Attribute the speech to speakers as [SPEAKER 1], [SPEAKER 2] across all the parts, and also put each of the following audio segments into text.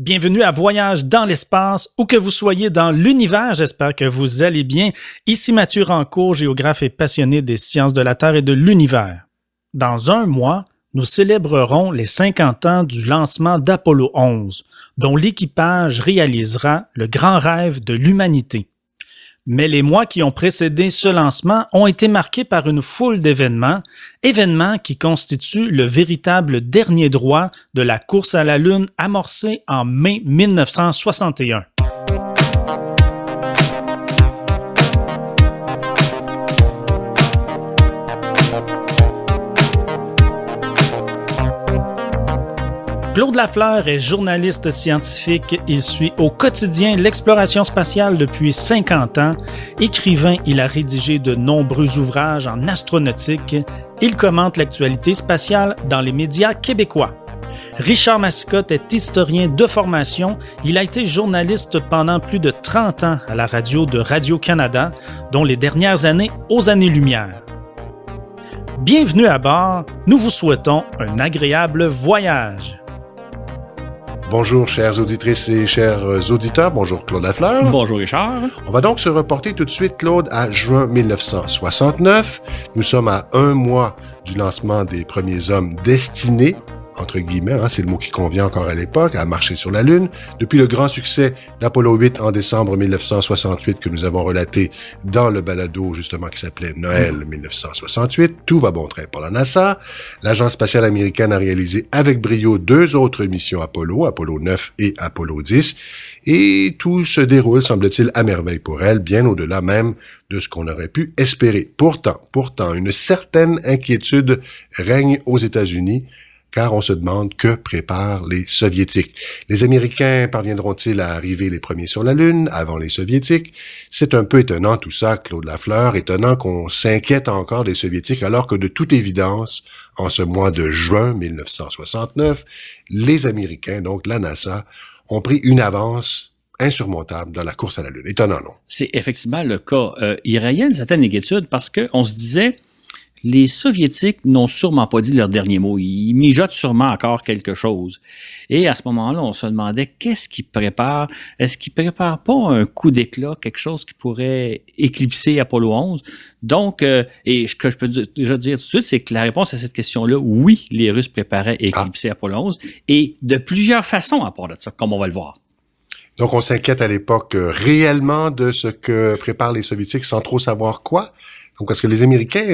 [SPEAKER 1] Bienvenue à Voyage dans l'espace, où que vous soyez dans l'univers, j'espère que vous allez bien. Ici Mathieu Rancourt, géographe et passionné des sciences de la Terre et de l'univers. Dans un mois, nous célébrerons les 50 ans du lancement d'Apollo 11, dont l'équipage réalisera le grand rêve de l'humanité. Mais les mois qui ont précédé ce lancement ont été marqués par une foule d'événements qui constituent le véritable dernier droit de la course à la Lune amorcée en mai 1961. Claude Lafleur est journaliste scientifique. Il suit au quotidien l'exploration spatiale depuis 50 ans. Écrivain, il a rédigé de nombreux ouvrages en astronautique. Il commente l'actualité spatiale dans les médias québécois. Richard Mascotte est historien de formation. Il a été journaliste pendant plus de 30 ans à la radio de Radio-Canada, dont les dernières années aux années-lumière. Bienvenue à bord. Nous vous souhaitons un agréable voyage.
[SPEAKER 2] Bonjour, chères auditrices et chers auditeurs. Bonjour, Claude Lafleur.
[SPEAKER 3] Bonjour, Richard.
[SPEAKER 2] On va donc se reporter tout de suite, Claude, à juin 1969. Nous sommes à un mois du lancement des premiers hommes destinés, entre guillemets, c'est le mot qui convient encore à l'époque, à marcher sur la Lune. Depuis le grand succès d'Apollo 8 en décembre 1968 que nous avons relaté dans le balado, justement, qui s'appelait Noël 1968, tout va bon train pour la NASA. L'Agence spatiale américaine a réalisé avec brio 2 autres missions Apollo, Apollo 9 et Apollo 10, et tout se déroule, semble-t-il, à merveille pour elle, bien au-delà même de ce qu'on aurait pu espérer. Pourtant, une certaine inquiétude règne aux États-Unis, car on se demande que préparent les Soviétiques. Les Américains parviendront-ils à arriver les premiers sur la Lune avant les Soviétiques? C'est un peu étonnant tout ça, Claude Lafleur, étonnant qu'on s'inquiète encore des Soviétiques alors que de toute évidence, en ce mois de juin 1969, les Américains, donc la NASA, ont pris une avance insurmontable dans la course à la Lune. Étonnant, non?
[SPEAKER 3] C'est effectivement le cas. Il rayait une certaine inquiétude parce qu'on se disait... Les Soviétiques n'ont sûrement pas dit leur dernier mot. Ils mijotent sûrement encore quelque chose. Et à ce moment-là, on se demandait qu'est-ce qu'ils préparent. Est-ce qu'ils préparent pas un coup d'éclat, quelque chose qui pourrait éclipser Apollo 11? Donc, et ce que je peux déjà dire tout de suite, c'est que la réponse à cette question-là, oui, les Russes préparaient à éclipser Apollo 11, et de plusieurs façons à part de ça, comme on va le voir.
[SPEAKER 2] Donc, on s'inquiète à l'époque réellement de ce que préparent les Soviétiques sans trop savoir quoi? Donc, parce que les Américains,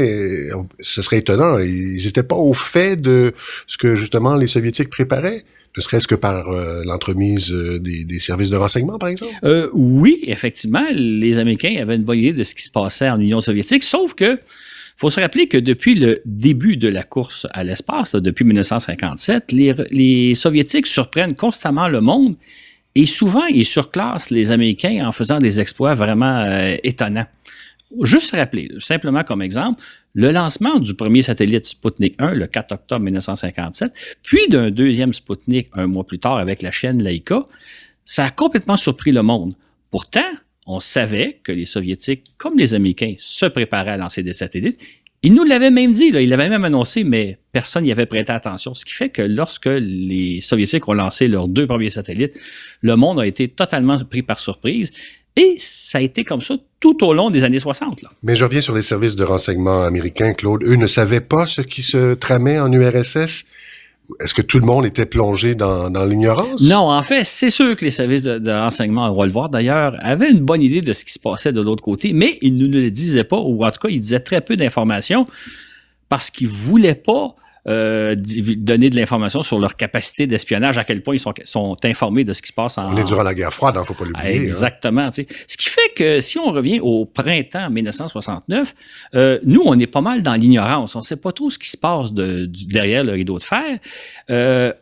[SPEAKER 2] ce serait étonnant, ils n'étaient pas au fait de ce que, justement, les Soviétiques préparaient, ne serait-ce que par l'entremise des services de renseignement, par exemple?
[SPEAKER 3] Oui, effectivement, les Américains avaient une bonne idée de ce qui se passait en Union soviétique, sauf que faut se rappeler que depuis le début de la course à l'espace, depuis 1957, les Soviétiques surprennent constamment le monde et souvent, ils surclassent les Américains en faisant des exploits vraiment étonnants. Juste rappeler, simplement comme exemple, le lancement du premier satellite Sputnik 1 le 4 octobre 1957, puis d'un deuxième Sputnik un mois plus tard avec la chaîne Laika, ça a complètement surpris le monde. Pourtant, on savait que les Soviétiques, comme les Américains, se préparaient à lancer des satellites. Ils nous l'avaient même dit, ils l'avaient même annoncé, mais personne n'y avait prêté attention. Ce qui fait que lorsque les Soviétiques ont lancé leurs 2 premiers satellites, le monde a été totalement pris par surprise. Et ça a été comme ça tout au long des années 60. Là.
[SPEAKER 2] Mais je reviens sur les services de renseignement américains, Claude. Eux ne savaient pas ce qui se tramait en URSS? Est-ce que tout le monde était plongé dans l'ignorance?
[SPEAKER 3] Non, en fait, c'est sûr que les services de renseignement, on va le voir d'ailleurs, avaient une bonne idée de ce qui se passait de l'autre côté, mais ils ne le disaient pas, ou en tout cas, ils disaient très peu d'informations parce qu'ils ne voulaient pas donner de l'information sur leur capacité d'espionnage, à quel point ils sont informés de ce qui se passe en...
[SPEAKER 2] On est durant la guerre froide, faut pas l'oublier.
[SPEAKER 3] Exactement. Ce qui fait que si on revient au printemps 1969, nous, on est pas mal dans l'ignorance. On ne sait pas trop ce qui se passe derrière le rideau de fer. Il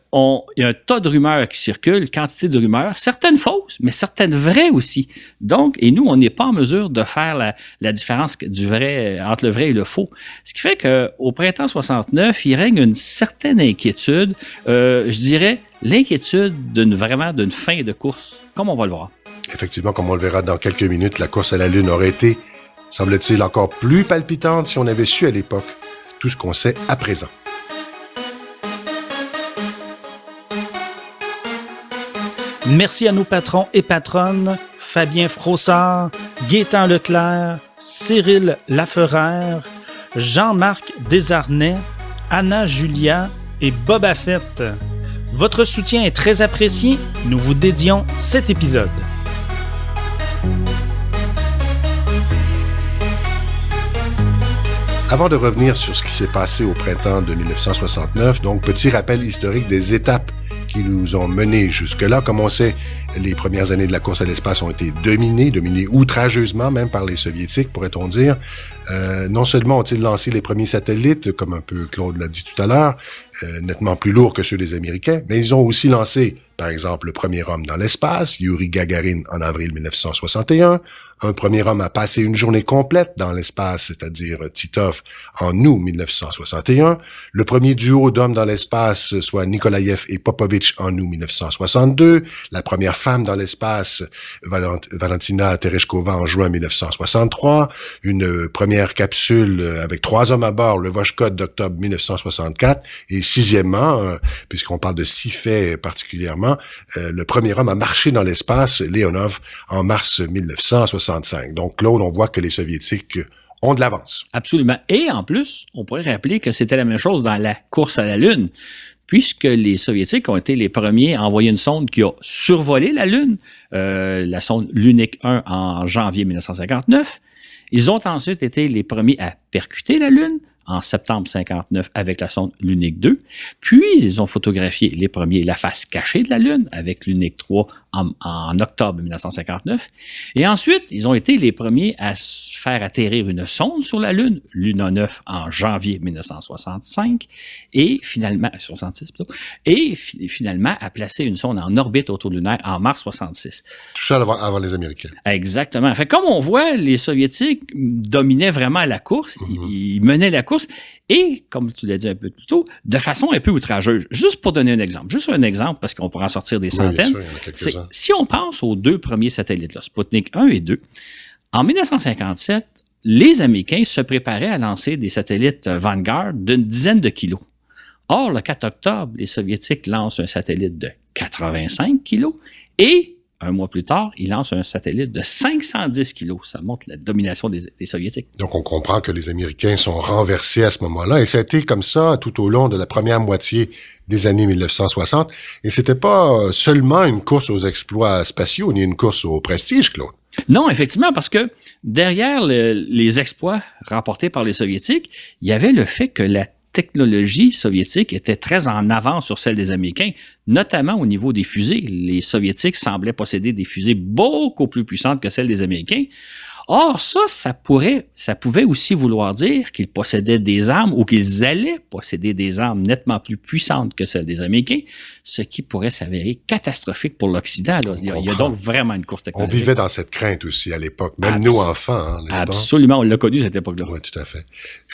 [SPEAKER 3] y a un tas de rumeurs qui circulent, quantité de rumeurs, certaines fausses, mais certaines vraies aussi. Donc, et nous, on n'est pas en mesure de faire la différence entre le vrai et le faux. Ce qui fait qu'au printemps 69, il règne une certaine inquiétude, je dirais l'inquiétude d'une fin de course, comme on va le voir.
[SPEAKER 2] Effectivement, comme on le verra dans quelques minutes, la course à la Lune aurait été, semble-t-il, encore plus palpitante si on avait su à l'époque tout ce qu'on sait à présent.
[SPEAKER 1] Merci à nos patrons et patronnes, Fabien Frossard, Gaétan Leclerc, Cyril Laferrère, Jean-Marc Desarnais, Anna Julia et Boba Fett. Votre soutien est très apprécié. Nous vous dédions cet épisode.
[SPEAKER 2] Avant de revenir sur ce qui s'est passé au printemps de 1969, donc petit rappel historique des étapes qui nous ont menés jusque-là. Comme on sait, les premières années de la course à l'espace ont été dominées outrageusement, même par les Soviétiques, pourrait-on dire. Non seulement ont-ils lancé les premiers satellites, comme un peu Claude l'a dit tout à l'heure, nettement plus lourds que ceux des Américains, mais ils ont aussi lancé, par exemple, le premier homme dans l'espace, Yuri Gagarin, en avril 1961. Un premier homme a passé une journée complète dans l'espace, c'est-à-dire Titov, en août 1961. Le premier duo d'hommes dans l'espace, soit Nikolaïev et Popovitch, en août 1962. La première femme dans l'espace, Valentina Tereshkova, en juin 1963. Une première capsule avec 3 hommes à bord, le Voskhod, d'octobre 1964. Et sixièmement, puisqu'on parle de 6 faits particulièrement, le premier homme a marché dans l'espace, Leonov, en mars 1965. Donc, Claude, on voit que les Soviétiques ont de l'avance.
[SPEAKER 3] Absolument. Et en plus, on pourrait rappeler que c'était la même chose dans la course à la Lune, puisque les Soviétiques ont été les premiers à envoyer une sonde qui a survolé la Lune, la sonde Lunik 1 en janvier 1959. Ils ont ensuite été les premiers à percuter la Lune en septembre 59 avec la sonde Lunik 2. Puis, ils ont photographié les premiers la face cachée de la Lune avec Lunik 3 en octobre 1959. Et ensuite, ils ont été les premiers à faire atterrir une sonde sur la Lune, Luna 9, en janvier 1965, et finalement, 66 plutôt, et finalement à placer une sonde en orbite autour lunaire en mars 66.
[SPEAKER 2] Tout ça avant les Américains.
[SPEAKER 3] Exactement. Fait, comme on voit, les Soviétiques dominaient vraiment la course, ils menaient la course, et, comme tu l'as dit un peu plus tôt, de façon un peu outrageuse. Juste pour donner un exemple, parce qu'on pourra en sortir des centaines.
[SPEAKER 2] Bien sûr, il y en a quelques-uns.
[SPEAKER 3] Si on pense aux 2 premiers satellites, là, Sputnik 1 et 2, en 1957, les Américains se préparaient à lancer des satellites Vanguard d'une dizaine de kilos. Or, le 4 octobre, les Soviétiques lancent un satellite de 85 kilos et, un mois plus tard, ils lancent un satellite de 510 kilos. Ça montre la domination des Soviétiques.
[SPEAKER 2] Donc, on comprend que les Américains sont renversés à ce moment-là. Et ça a été comme ça tout au long de la première moitié des années 1960. Et c'était pas seulement une course aux exploits spatiaux, ni une course au prestige, Claude.
[SPEAKER 3] Non, effectivement, parce que derrière les exploits rapportés par les Soviétiques, il y avait le fait que la technologie soviétique était très en avance sur celle des Américains, notamment au niveau des fusées. Les Soviétiques semblaient posséder des fusées beaucoup plus puissantes que celles des Américains. Or, ça pouvait aussi vouloir dire qu'ils possédaient des armes ou qu'ils allaient posséder des armes nettement plus puissantes que celles des Américains, ce qui pourrait s'avérer catastrophique pour l'Occident. Il y a donc vraiment une course technologique.
[SPEAKER 2] On vivait dans cette crainte aussi à l'époque, même nous enfants, n'est-ce pas?
[SPEAKER 3] Absolument, on l'a connu cette époque-là.
[SPEAKER 2] Oui, tout à fait.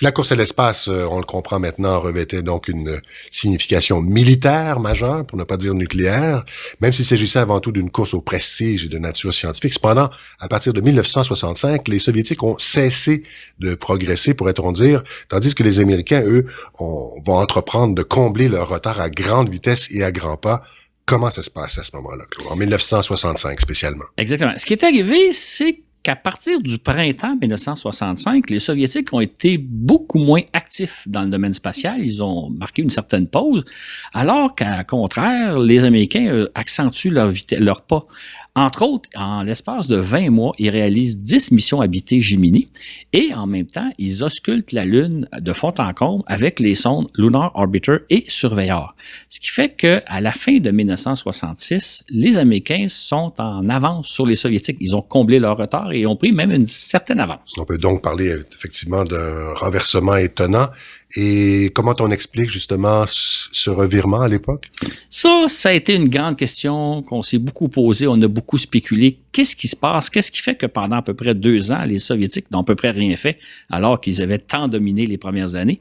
[SPEAKER 2] La course à l'espace, on le comprend maintenant, revêtait donc une signification militaire majeure, pour ne pas dire nucléaire, même s'il s'agissait avant tout d'une course au prestige et de nature scientifique. Cependant, à partir de 1965, les Soviétiques ont cessé de progresser, pourrait-on dire, tandis que les Américains, eux, vont entreprendre de combler leur retard à grande vitesse et à grands pas. Comment ça se passe à ce moment-là, Claude? En 1965 spécialement.
[SPEAKER 3] Exactement. Ce qui est arrivé, c'est qu'à partir du printemps 1965, les Soviétiques ont été beaucoup moins actifs dans le domaine spatial. Ils ont marqué une certaine pause, alors qu'à contraire, les Américains accentuent leur pas. Entre autres, en l'espace de 20 mois, ils réalisent 10 missions habitées Gemini et en même temps, ils auscultent la Lune de fond en comble avec les sondes Lunar Orbiter et Surveyor. Ce qui fait qu'à la fin de 1966, les Américains sont en avance sur les Soviétiques. Ils ont comblé leur retard et ont pris même une certaine avance.
[SPEAKER 2] On peut donc parler effectivement d'un renversement étonnant. Et comment on explique justement ce revirement à l'époque?
[SPEAKER 3] Ça a été une grande question qu'on s'est beaucoup posée. On a beaucoup spéculé. Qu'est-ce qui se passe? Qu'est-ce qui fait que pendant à peu près 2 ans, les Soviétiques n'ont à peu près rien fait alors qu'ils avaient tant dominé les premières années?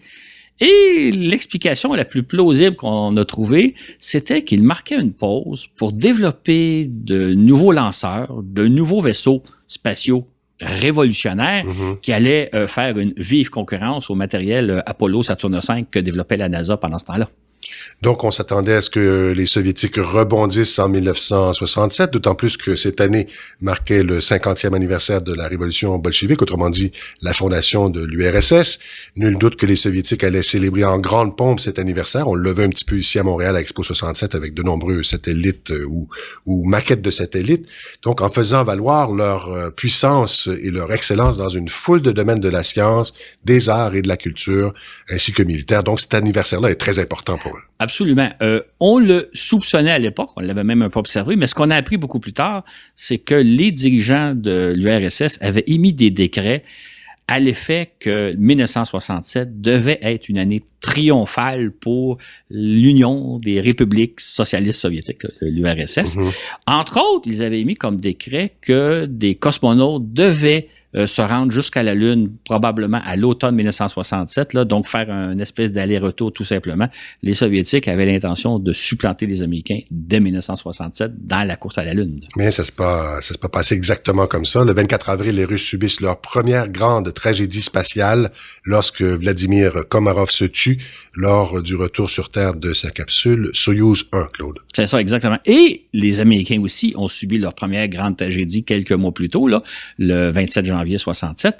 [SPEAKER 3] Et l'explication la plus plausible qu'on a trouvée, c'était qu'ils marquaient une pause pour développer de nouveaux lanceurs, de nouveaux vaisseaux spatiaux révolutionnaire qui allait faire une vive concurrence au matériel Apollo Saturne V que développait la NASA pendant ce temps-là.
[SPEAKER 2] Donc, on s'attendait à ce que les Soviétiques rebondissent en 1967, d'autant plus que cette année marquait le 50e anniversaire de la révolution bolchevique, autrement dit, la fondation de l'URSS. Nul doute que les Soviétiques allaient célébrer en grande pompe cet anniversaire. On le levait un petit peu ici à Montréal à Expo 67 avec de nombreux satellites ou maquettes de satellites. Donc, en faisant valoir leur puissance et leur excellence dans une foule de domaines de la science, des arts et de la culture, ainsi que militaire. Donc, cet anniversaire-là est très important pour eux.
[SPEAKER 3] Absolument. On le soupçonnait à l'époque, on l'avait même un peu observé, mais ce qu'on a appris beaucoup plus tard, c'est que les dirigeants de l'URSS avaient émis des décrets à l'effet que 1967 devait être une année triomphale pour l'Union des républiques socialistes soviétiques, l'URSS. Mm-hmm. Entre autres, ils avaient émis comme décret que des cosmonautes devaient se rendre jusqu'à la Lune, probablement à l'automne 1967, là, donc faire une espèce d'aller-retour tout simplement. Les Soviétiques avaient l'intention de supplanter les Américains dès 1967 dans la course à la Lune.
[SPEAKER 2] Mais ça s'est pas passé exactement comme ça. Le 24 avril, les Russes subissent leur première grande tragédie spatiale lorsque Vladimir Komarov se tue lors du retour sur Terre de sa capsule Soyouz 1, Claude.
[SPEAKER 3] C'est ça, exactement. Et les Américains aussi ont subi leur première grande tragédie quelques mois plus tôt, là, le 27 janvier 67.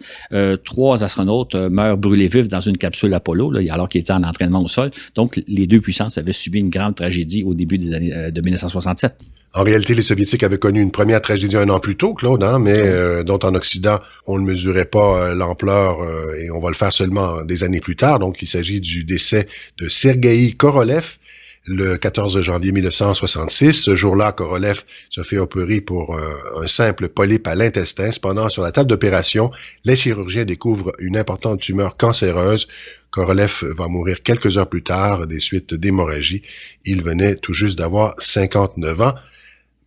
[SPEAKER 3] 3 astronautes meurent brûlés vifs dans une capsule Apollo, là, alors qu'ils étaient en entraînement au sol. Donc, les deux puissances avaient subi une grande tragédie au début des années de 1967.
[SPEAKER 2] En réalité, les Soviétiques avaient connu une première tragédie un an plus tôt, Claude, hein, mais dont en Occident, on ne mesurait pas l'ampleur et on va le faire seulement des années plus tard. Donc, il s'agit du décès de Sergueï Korolev, le 14 janvier 1966. Ce jour-là, Korolev se fait opérer pour un simple polype à l'intestin. Cependant, sur la table d'opération, les chirurgiens découvrent une importante tumeur cancéreuse. Korolev va mourir quelques heures plus tard des suites d'hémorragie. Il venait tout juste d'avoir 59 ans.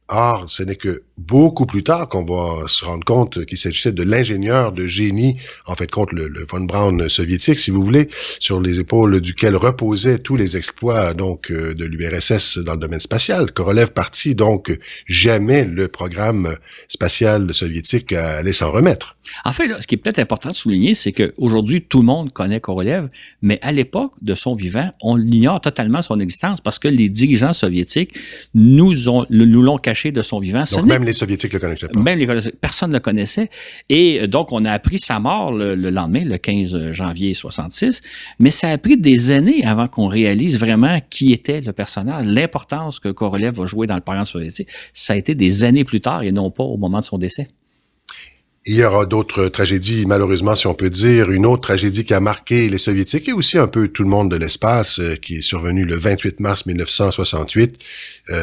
[SPEAKER 2] Or, ce n'est que beaucoup plus tard qu'on va se rendre compte qu'il s'agissait de l'ingénieur de génie, en fait, contre le von Braun soviétique, si vous voulez, sur les épaules duquel reposaient tous les exploits donc de l'URSS dans le domaine spatial. Korolev partit, donc jamais le programme spatial soviétique allait s'en remettre.
[SPEAKER 3] En fait, là, ce qui est peut-être important de souligner, c'est qu'aujourd'hui, tout le monde connaît Korolev, mais à l'époque de son vivant, on ignore totalement son existence parce que les dirigeants soviétiques nous l'ont caché de son vivant.
[SPEAKER 2] Donc même les Soviétiques le connaissaient pas.
[SPEAKER 3] Personne ne le connaissait. Et donc, on a appris sa mort le lendemain, le 15 janvier 66, mais ça a pris des années avant qu'on réalise vraiment qui était le personnage, l'importance que Korolev va jouer dans le programme soviétique. Ça a été des années plus tard et non pas au moment de son décès.
[SPEAKER 2] Il y aura d'autres tragédies, malheureusement, si on peut dire. Une autre tragédie qui a marqué les Soviétiques et aussi un peu tout le monde de l'espace, qui est survenue le 28 mars 1968,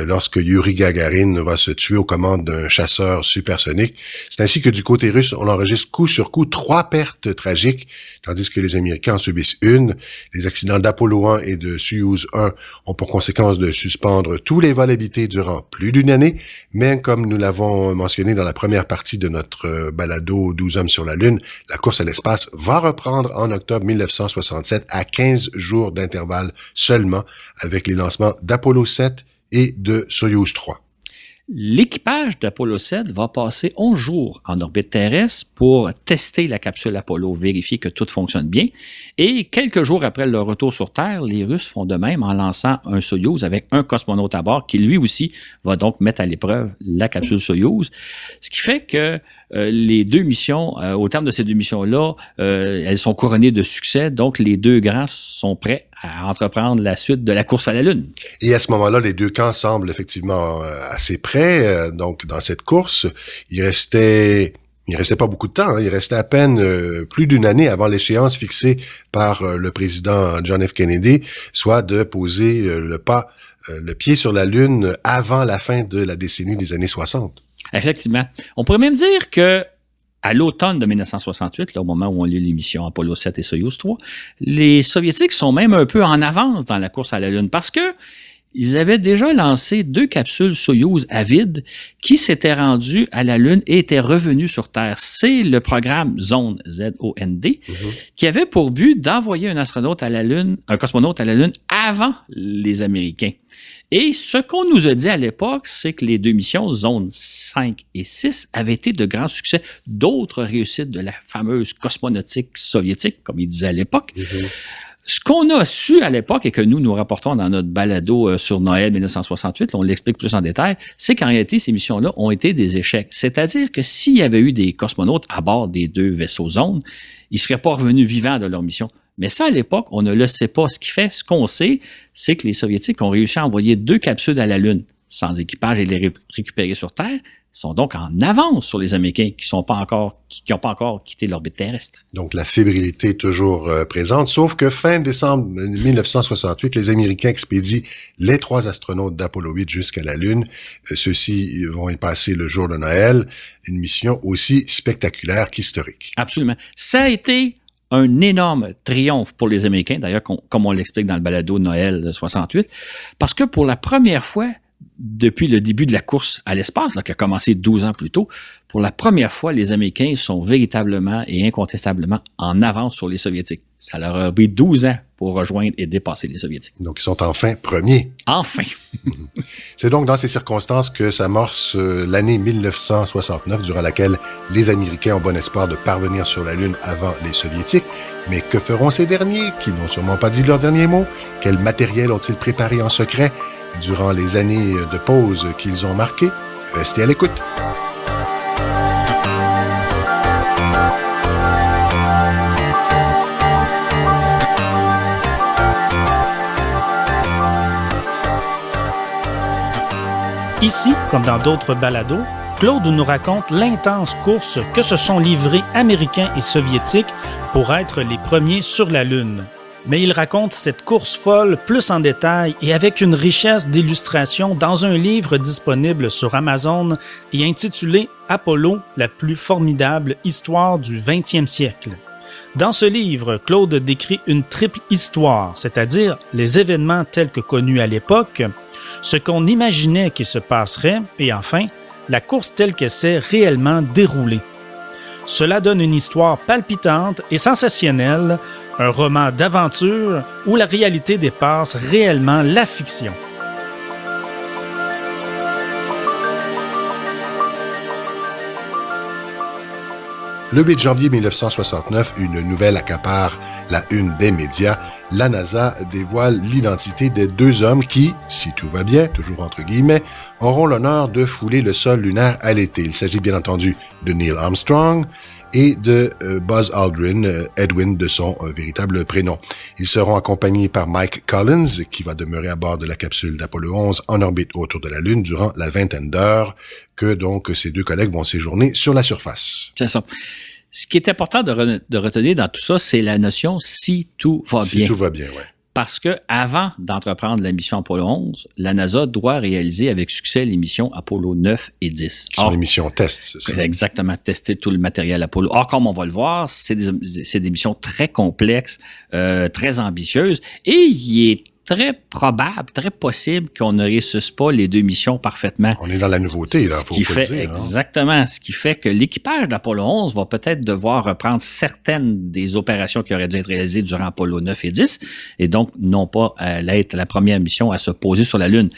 [SPEAKER 2] lorsque Yuri Gagarin va se tuer aux commandes d'un chasseur supersonique. C'est ainsi que du côté russe, on enregistre coup sur coup 3 pertes tragiques, tandis que les Américains en subissent une. Les accidents d'Apollo 1 et de Soyouz 1 ont pour conséquence de suspendre tous les vols habités durant plus d'une année, mais comme nous l'avons mentionné dans la première partie de notre balado 12 hommes sur la Lune, la course à l'espace va reprendre en octobre 1967 à 15 jours d'intervalle seulement avec les lancements d'Apollo 7 et de Soyouz 3.
[SPEAKER 3] L'équipage d'Apollo 7 va passer 11 jours en orbite terrestre pour tester la capsule Apollo, vérifier que tout fonctionne bien. Et quelques jours après leur retour sur Terre, les Russes font de même en lançant un Soyouz avec un cosmonaute à bord qui lui aussi va donc mettre à l'épreuve la capsule Soyouz. Ce qui fait que les deux missions, au terme de ces deux missions-là, elles sont couronnées de succès. Donc les deux grands sont prêts à entreprendre la suite de la course à la Lune.
[SPEAKER 2] Et à ce moment-là, les deux camps semblent effectivement assez près. Donc, dans cette course, il restait pas beaucoup de temps. Hein. Il restait à peine plus d'une année avant l'échéance fixée par le président John F. Kennedy, soit de poser le pied sur la Lune avant la fin de la décennie des années 60.
[SPEAKER 3] Effectivement. On pourrait même dire que à l'automne de 1968, là, au moment où on lit l'émission Apollo 7 et Soyouz 3, les Soviétiques sont même un peu en avance dans la course à la Lune parce que ils avaient déjà lancé 2 capsules Soyouz à vide qui s'étaient rendues à la Lune et étaient revenues sur Terre. C'est le programme Zond, Z-O-N-D, qui avait pour but d'envoyer un cosmonaute à la Lune avant les Américains. Et ce qu'on nous a dit à l'époque, c'est que les 2 missions, Zone 5 et 6, avaient été de grands succès. D'autres réussites de la fameuse cosmonautique soviétique, comme ils disaient à l'époque. Ce qu'on a su à l'époque et que nous rapportons dans notre balado sur Noël 1968, on l'explique plus en détail, c'est qu'en réalité, ces missions-là ont été des échecs. C'est-à-dire que s'il y avait eu des cosmonautes à bord des 2 vaisseaux Zone, ils ne seraient pas revenus vivants de leur mission. Mais ça, à l'époque, on ne le sait pas. Ce qu'on sait, c'est que les Soviétiques ont réussi à envoyer 2 capsules à la Lune sans équipage et les récupérer sur Terre. Ils sont donc en avance sur les Américains qui n'ont pas encore quitté l'orbite terrestre.
[SPEAKER 2] Donc, la fébrilité est toujours présente, sauf que fin décembre 1968, les Américains expédient les 3 astronautes d'Apollo 8 jusqu'à la Lune. Ceux-ci vont y passer le jour de Noël, une mission aussi spectaculaire qu'historique.
[SPEAKER 3] Absolument. Ça a été un énorme triomphe pour les Américains, d'ailleurs, comme on l'explique dans le balado de Noël de 68, parce que pour la première fois, depuis le début de la course à l'espace, qui a commencé 12 ans plus tôt, pour la première fois, les Américains sont véritablement et incontestablement en avance sur les Soviétiques. Ça leur a pris 12 ans pour rejoindre et dépasser les Soviétiques.
[SPEAKER 2] Donc, ils sont enfin premiers.
[SPEAKER 3] Enfin!
[SPEAKER 2] C'est donc dans ces circonstances que s'amorce l'année 1969, durant laquelle les Américains ont bon espoir de parvenir sur la Lune avant les Soviétiques. Mais que feront ces derniers, qui n'ont sûrement pas dit leur dernier mot? Quel matériel ont-ils préparé en secret durant les années de pause qu'ils ont marquées? Restez à l'écoute.
[SPEAKER 1] Ici, comme dans d'autres balados, Claude nous raconte l'intense course que se sont livrés Américains et Soviétiques pour être les premiers sur la Lune. Mais il raconte cette course folle plus en détail et avec une richesse d'illustrations dans un livre disponible sur Amazon et intitulé « Apollo, la plus formidable histoire du 20e siècle ». Dans ce livre, Claude décrit une triple histoire, c'est-à-dire les événements tels que connus à l'époque, ce qu'on imaginait qu'il se passerait et enfin, la course telle qu'elle s'est réellement déroulée. Cela donne une histoire palpitante et sensationnelle, un roman d'aventure où la réalité dépasse réellement la fiction.
[SPEAKER 2] Le 8 janvier 1969, une nouvelle accapare la une des médias. La NASA dévoile l'identité des 2 hommes qui, si tout va bien, toujours entre guillemets, auront l'honneur de fouler le sol lunaire à l'été. Il s'agit bien entendu de Neil Armstrong et de Buzz Aldrin, Edwin de son véritable prénom. Ils seront accompagnés par Mike Collins, qui va demeurer à bord de la capsule d'Apollo 11 en orbite autour de la Lune durant la vingtaine d'heures que donc ces 2 collègues vont séjourner sur la surface.
[SPEAKER 3] C'est ça. Ce qui est important de retenir dans tout ça, c'est la notion « si tout va bien ».
[SPEAKER 2] Si tout va bien, oui.
[SPEAKER 3] Parce que avant d'entreprendre la mission Apollo 11, la NASA doit réaliser avec succès les missions Apollo 9 et 10.
[SPEAKER 2] Qui sont les missions test, c'est ça?
[SPEAKER 3] Exactement, tester tout le matériel Apollo. Or, comme on va le voir, c'est des missions très complexes, très ambitieuses, et il est très probable, très possible qu'on ne réussisse pas les 2 missions parfaitement.
[SPEAKER 2] On est dans la nouveauté, là, faut
[SPEAKER 3] le dire. Exactement. Ce qui fait que l'équipage d'Apollo 11 va peut-être devoir reprendre certaines des opérations qui auraient dû être réalisées durant Apollo 9 et 10, et donc non pas être la première mission à se poser sur la Lune.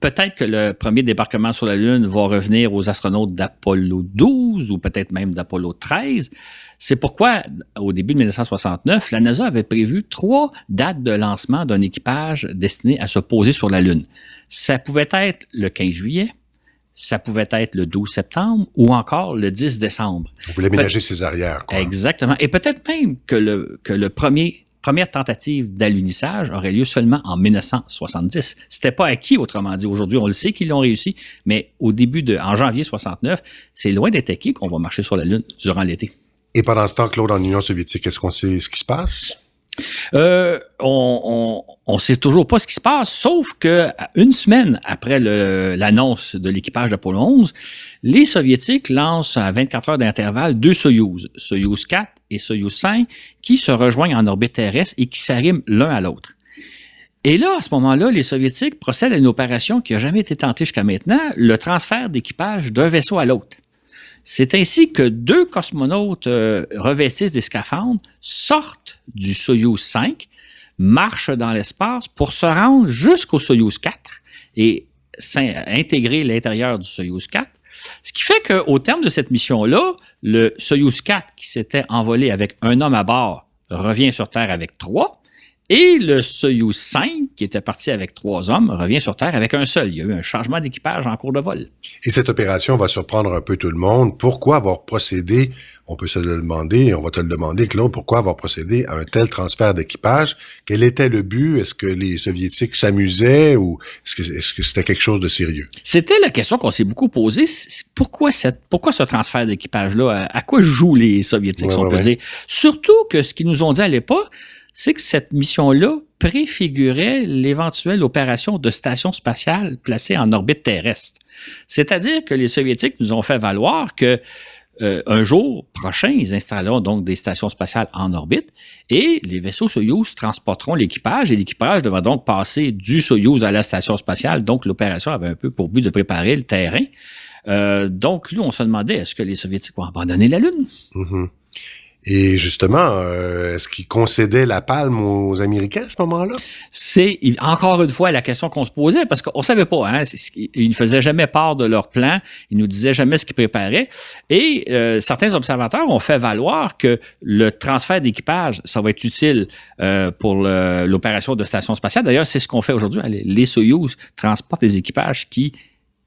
[SPEAKER 3] Peut-être que le premier débarquement sur la Lune va revenir aux astronautes d'Apollo 12 ou peut-être même d'Apollo 13. C'est pourquoi, au début de 1969, la NASA avait prévu 3 dates de lancement d'un équipage destiné à se poser sur la Lune. Ça pouvait être le 15 juillet, ça pouvait être le 12 septembre ou encore le 10 décembre.
[SPEAKER 2] Vous voulez ménager ses arrières, quoi.
[SPEAKER 3] Exactement. Et peut-être même que le première tentative d'alunissage aurait lieu seulement en 1970. C'était pas acquis, autrement dit. Aujourd'hui, on le sait qu'ils l'ont réussi, mais en janvier 69, c'est loin d'être acquis qu'on va marcher sur la Lune durant l'été.
[SPEAKER 2] Et pendant ce temps, Claude, en Union soviétique, est-ce qu'on sait ce qui se passe?
[SPEAKER 3] On sait toujours pas ce qui se passe, sauf que une semaine après l'annonce de l'équipage d'Apollo 11, les Soviétiques lancent à 24 heures d'intervalle 2 Soyouz, Soyouz 4 et Soyouz 5, qui se rejoignent en orbite terrestre et qui s'arriment l'un à l'autre. Et là, à ce moment-là, les Soviétiques procèdent à une opération qui n'a jamais été tentée jusqu'à maintenant, le transfert d'équipage d'un vaisseau à l'autre. C'est ainsi que 2 cosmonautes revêtissent des scaphandres, sortent du Soyouz 5, marchent dans l'espace pour se rendre jusqu'au Soyouz 4 et intégrer l'intérieur du Soyouz 4. Ce qui fait qu'au terme de cette mission-là, le Soyouz 4, qui s'était envolé avec un homme à bord, revient sur Terre avec 3, Et le Soyouz 5, qui était parti avec 3 hommes, revient sur Terre avec un seul. Il y a eu un changement d'équipage en cours de vol.
[SPEAKER 2] Et cette opération va surprendre un peu tout le monde. Pourquoi avoir procédé, on peut se le demander, on va te le demander, Claude, pourquoi avoir procédé à un tel transfert d'équipage? Quel était le but? Est-ce que les Soviétiques s'amusaient ou est-ce que c'était quelque chose de sérieux?
[SPEAKER 3] C'était la question qu'on s'est beaucoup posée. Pourquoi ce transfert d'équipage-là? À quoi jouent les Soviétiques, si on peut dire? Surtout que ce qu'ils nous ont dit à l'époque, c'est que cette mission-là préfigurait l'éventuelle opération de station spatiale placée en orbite terrestre. C'est-à-dire que les Soviétiques nous ont fait valoir que un jour prochain, ils installeront donc des stations spatiales en orbite et les vaisseaux Soyouz transporteront l'équipage et l'équipage devra donc passer du Soyouz à la station spatiale. Donc, l'opération avait un peu pour but de préparer le terrain. Donc, nous, on se demandait, est-ce que les Soviétiques vont abandonner la Lune?
[SPEAKER 2] Mm-hmm. Et justement, est-ce qu'ils concédaient la palme aux Américains à ce moment-là?
[SPEAKER 3] C'est encore une fois la question qu'on se posait, parce qu'on savait pas, hein, ils ne faisaient jamais part de leur plan, ils nous disaient jamais ce qu'ils préparaient, et certains observateurs ont fait valoir que le transfert d'équipage, ça va être utile pour l'opération de station spatiale. D'ailleurs, c'est ce qu'on fait aujourd'hui. Les Soyouz transportent des équipages qui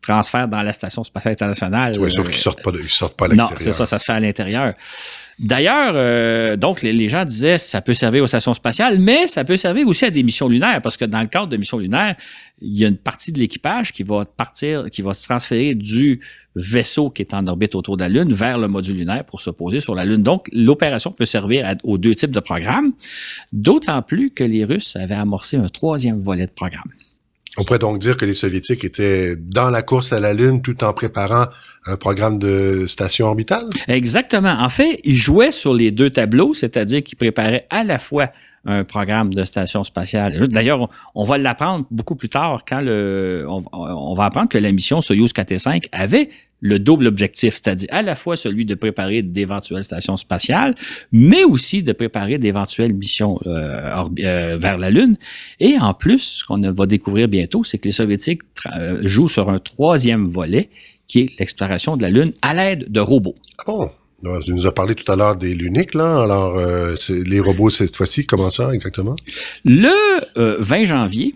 [SPEAKER 3] transfèrent dans la Station spatiale internationale.
[SPEAKER 2] Oui, sauf qu'ils sortent pas à l'extérieur.
[SPEAKER 3] Non, c'est ça se fait à l'intérieur. D'ailleurs, donc, les gens disaient ça peut servir aux stations spatiales, mais ça peut servir aussi à des missions lunaires, parce que dans le cadre de missions lunaires, il y a une partie de l'équipage qui va se transférer du vaisseau qui est en orbite autour de la Lune vers le module lunaire pour se poser sur la Lune. Donc, l'opération peut servir aux 2 types de programmes, d'autant plus que les Russes avaient amorcé un 3e volet de programme.
[SPEAKER 2] On pourrait donc dire que les Soviétiques étaient dans la course à la Lune tout en préparant un programme de station orbitale?
[SPEAKER 3] Exactement. En fait, ils jouaient sur les 2 tableaux, c'est-à-dire qu'ils préparaient à la fois un programme de station spatiale. D'ailleurs, on va l'apprendre beaucoup plus tard quand on va apprendre que la mission Soyouz 4 et 5 avait le double objectif, c'est-à-dire à la fois celui de préparer d'éventuelles stations spatiales, mais aussi de préparer d'éventuelles missions vers la Lune. Et en plus, ce qu'on va découvrir bientôt, c'est que les Soviétiques jouent sur un 3e volet, qui est l'exploration de la Lune à l'aide de robots.
[SPEAKER 2] Ah bon? Alors, tu nous as parlé tout à l'heure des Luniques, là. Alors, les robots, cette fois-ci, comment ça exactement?
[SPEAKER 3] Le 20 janvier,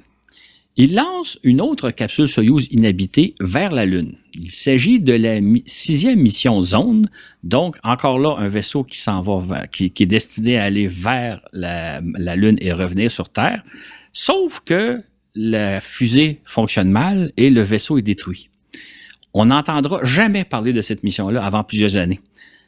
[SPEAKER 3] il lance une autre capsule Soyouz inhabitée vers la Lune. Il s'agit de la 6e mission Zone. Donc, encore là, un vaisseau qui s'en va qui est destiné à aller vers la Lune et revenir sur Terre. Sauf que la fusée fonctionne mal et le vaisseau est détruit. On n'entendra jamais parler de cette mission-là avant plusieurs années.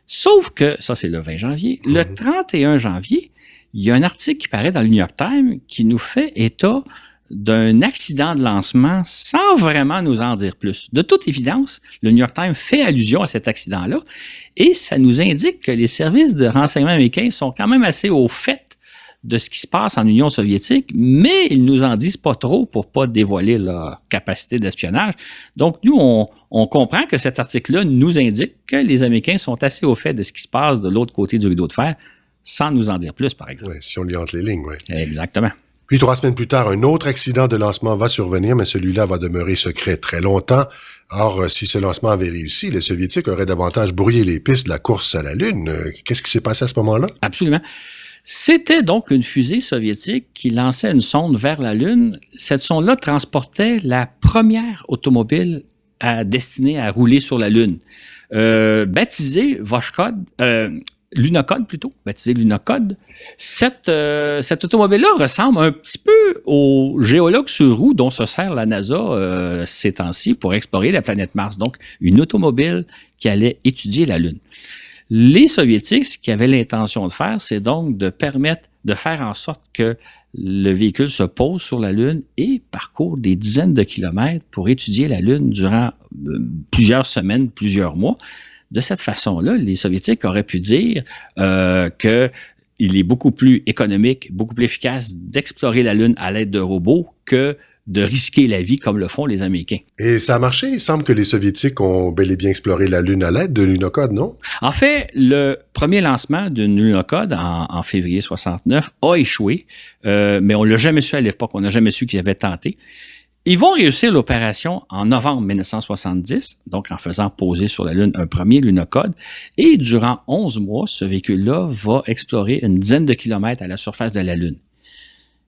[SPEAKER 3] Sauf que, ça c'est le 20 janvier, le 31 janvier, il y a un article qui paraît dans le New York Times qui nous fait état d'un accident de lancement sans vraiment nous en dire plus. De toute évidence, le New York Times fait allusion à cet accident-là et ça nous indique que les services de renseignement américains sont quand même assez au fait de ce qui se passe en Union soviétique, mais ils nous en disent pas trop pour pas dévoiler leur capacité d'espionnage. Donc, nous, on comprend que cet article-là nous indique que les Américains sont assez au fait de ce qui se passe de l'autre côté du rideau de fer, sans nous en dire plus, par exemple.
[SPEAKER 2] Oui, si on lit entre les lignes, oui.
[SPEAKER 3] Exactement.
[SPEAKER 2] Puis 3 semaines plus tard, un autre accident de lancement va survenir, mais celui-là va demeurer secret très longtemps. Or, si ce lancement avait réussi, les Soviétiques auraient davantage brouillé les pistes de la course à la Lune. Qu'est-ce qui s'est passé à ce moment-là?
[SPEAKER 3] Absolument. C'était donc une fusée soviétique qui lançait une sonde vers la Lune. Cette sonde-là transportait la première automobile destinée à rouler sur la Lune. Baptisée Lunokhod plutôt, baptisée Lunokhod. Cette automobile-là ressemble un petit peu au géologue sur roue dont se sert la NASA ces temps-ci pour explorer la planète Mars. Donc, une automobile qui allait étudier la Lune. Les Soviétiques, ce qu'ils avaient l'intention de faire, c'est donc de faire en sorte que le véhicule se pose sur la Lune et parcourt des dizaines de kilomètres pour étudier la Lune durant plusieurs semaines, plusieurs mois. De cette façon-là, les Soviétiques auraient pu dire qu'il est beaucoup plus économique, beaucoup plus efficace d'explorer la Lune à l'aide de robots que de risquer la vie comme le font les Américains.
[SPEAKER 2] Et ça a marché? Il semble que les Soviétiques ont bel et bien exploré la Lune à l'aide de Lunokhod, non?
[SPEAKER 3] En fait, le premier lancement d'une Lunokhod en février 69 a échoué, mais on l'a jamais su à l'époque. On n'a jamais su qu'ils avaient tenté. Ils vont réussir l'opération en novembre 1970, donc en faisant poser sur la Lune un premier Lunokhod. Et durant 11 mois, ce véhicule-là va explorer une dizaine de kilomètres à la surface de la Lune.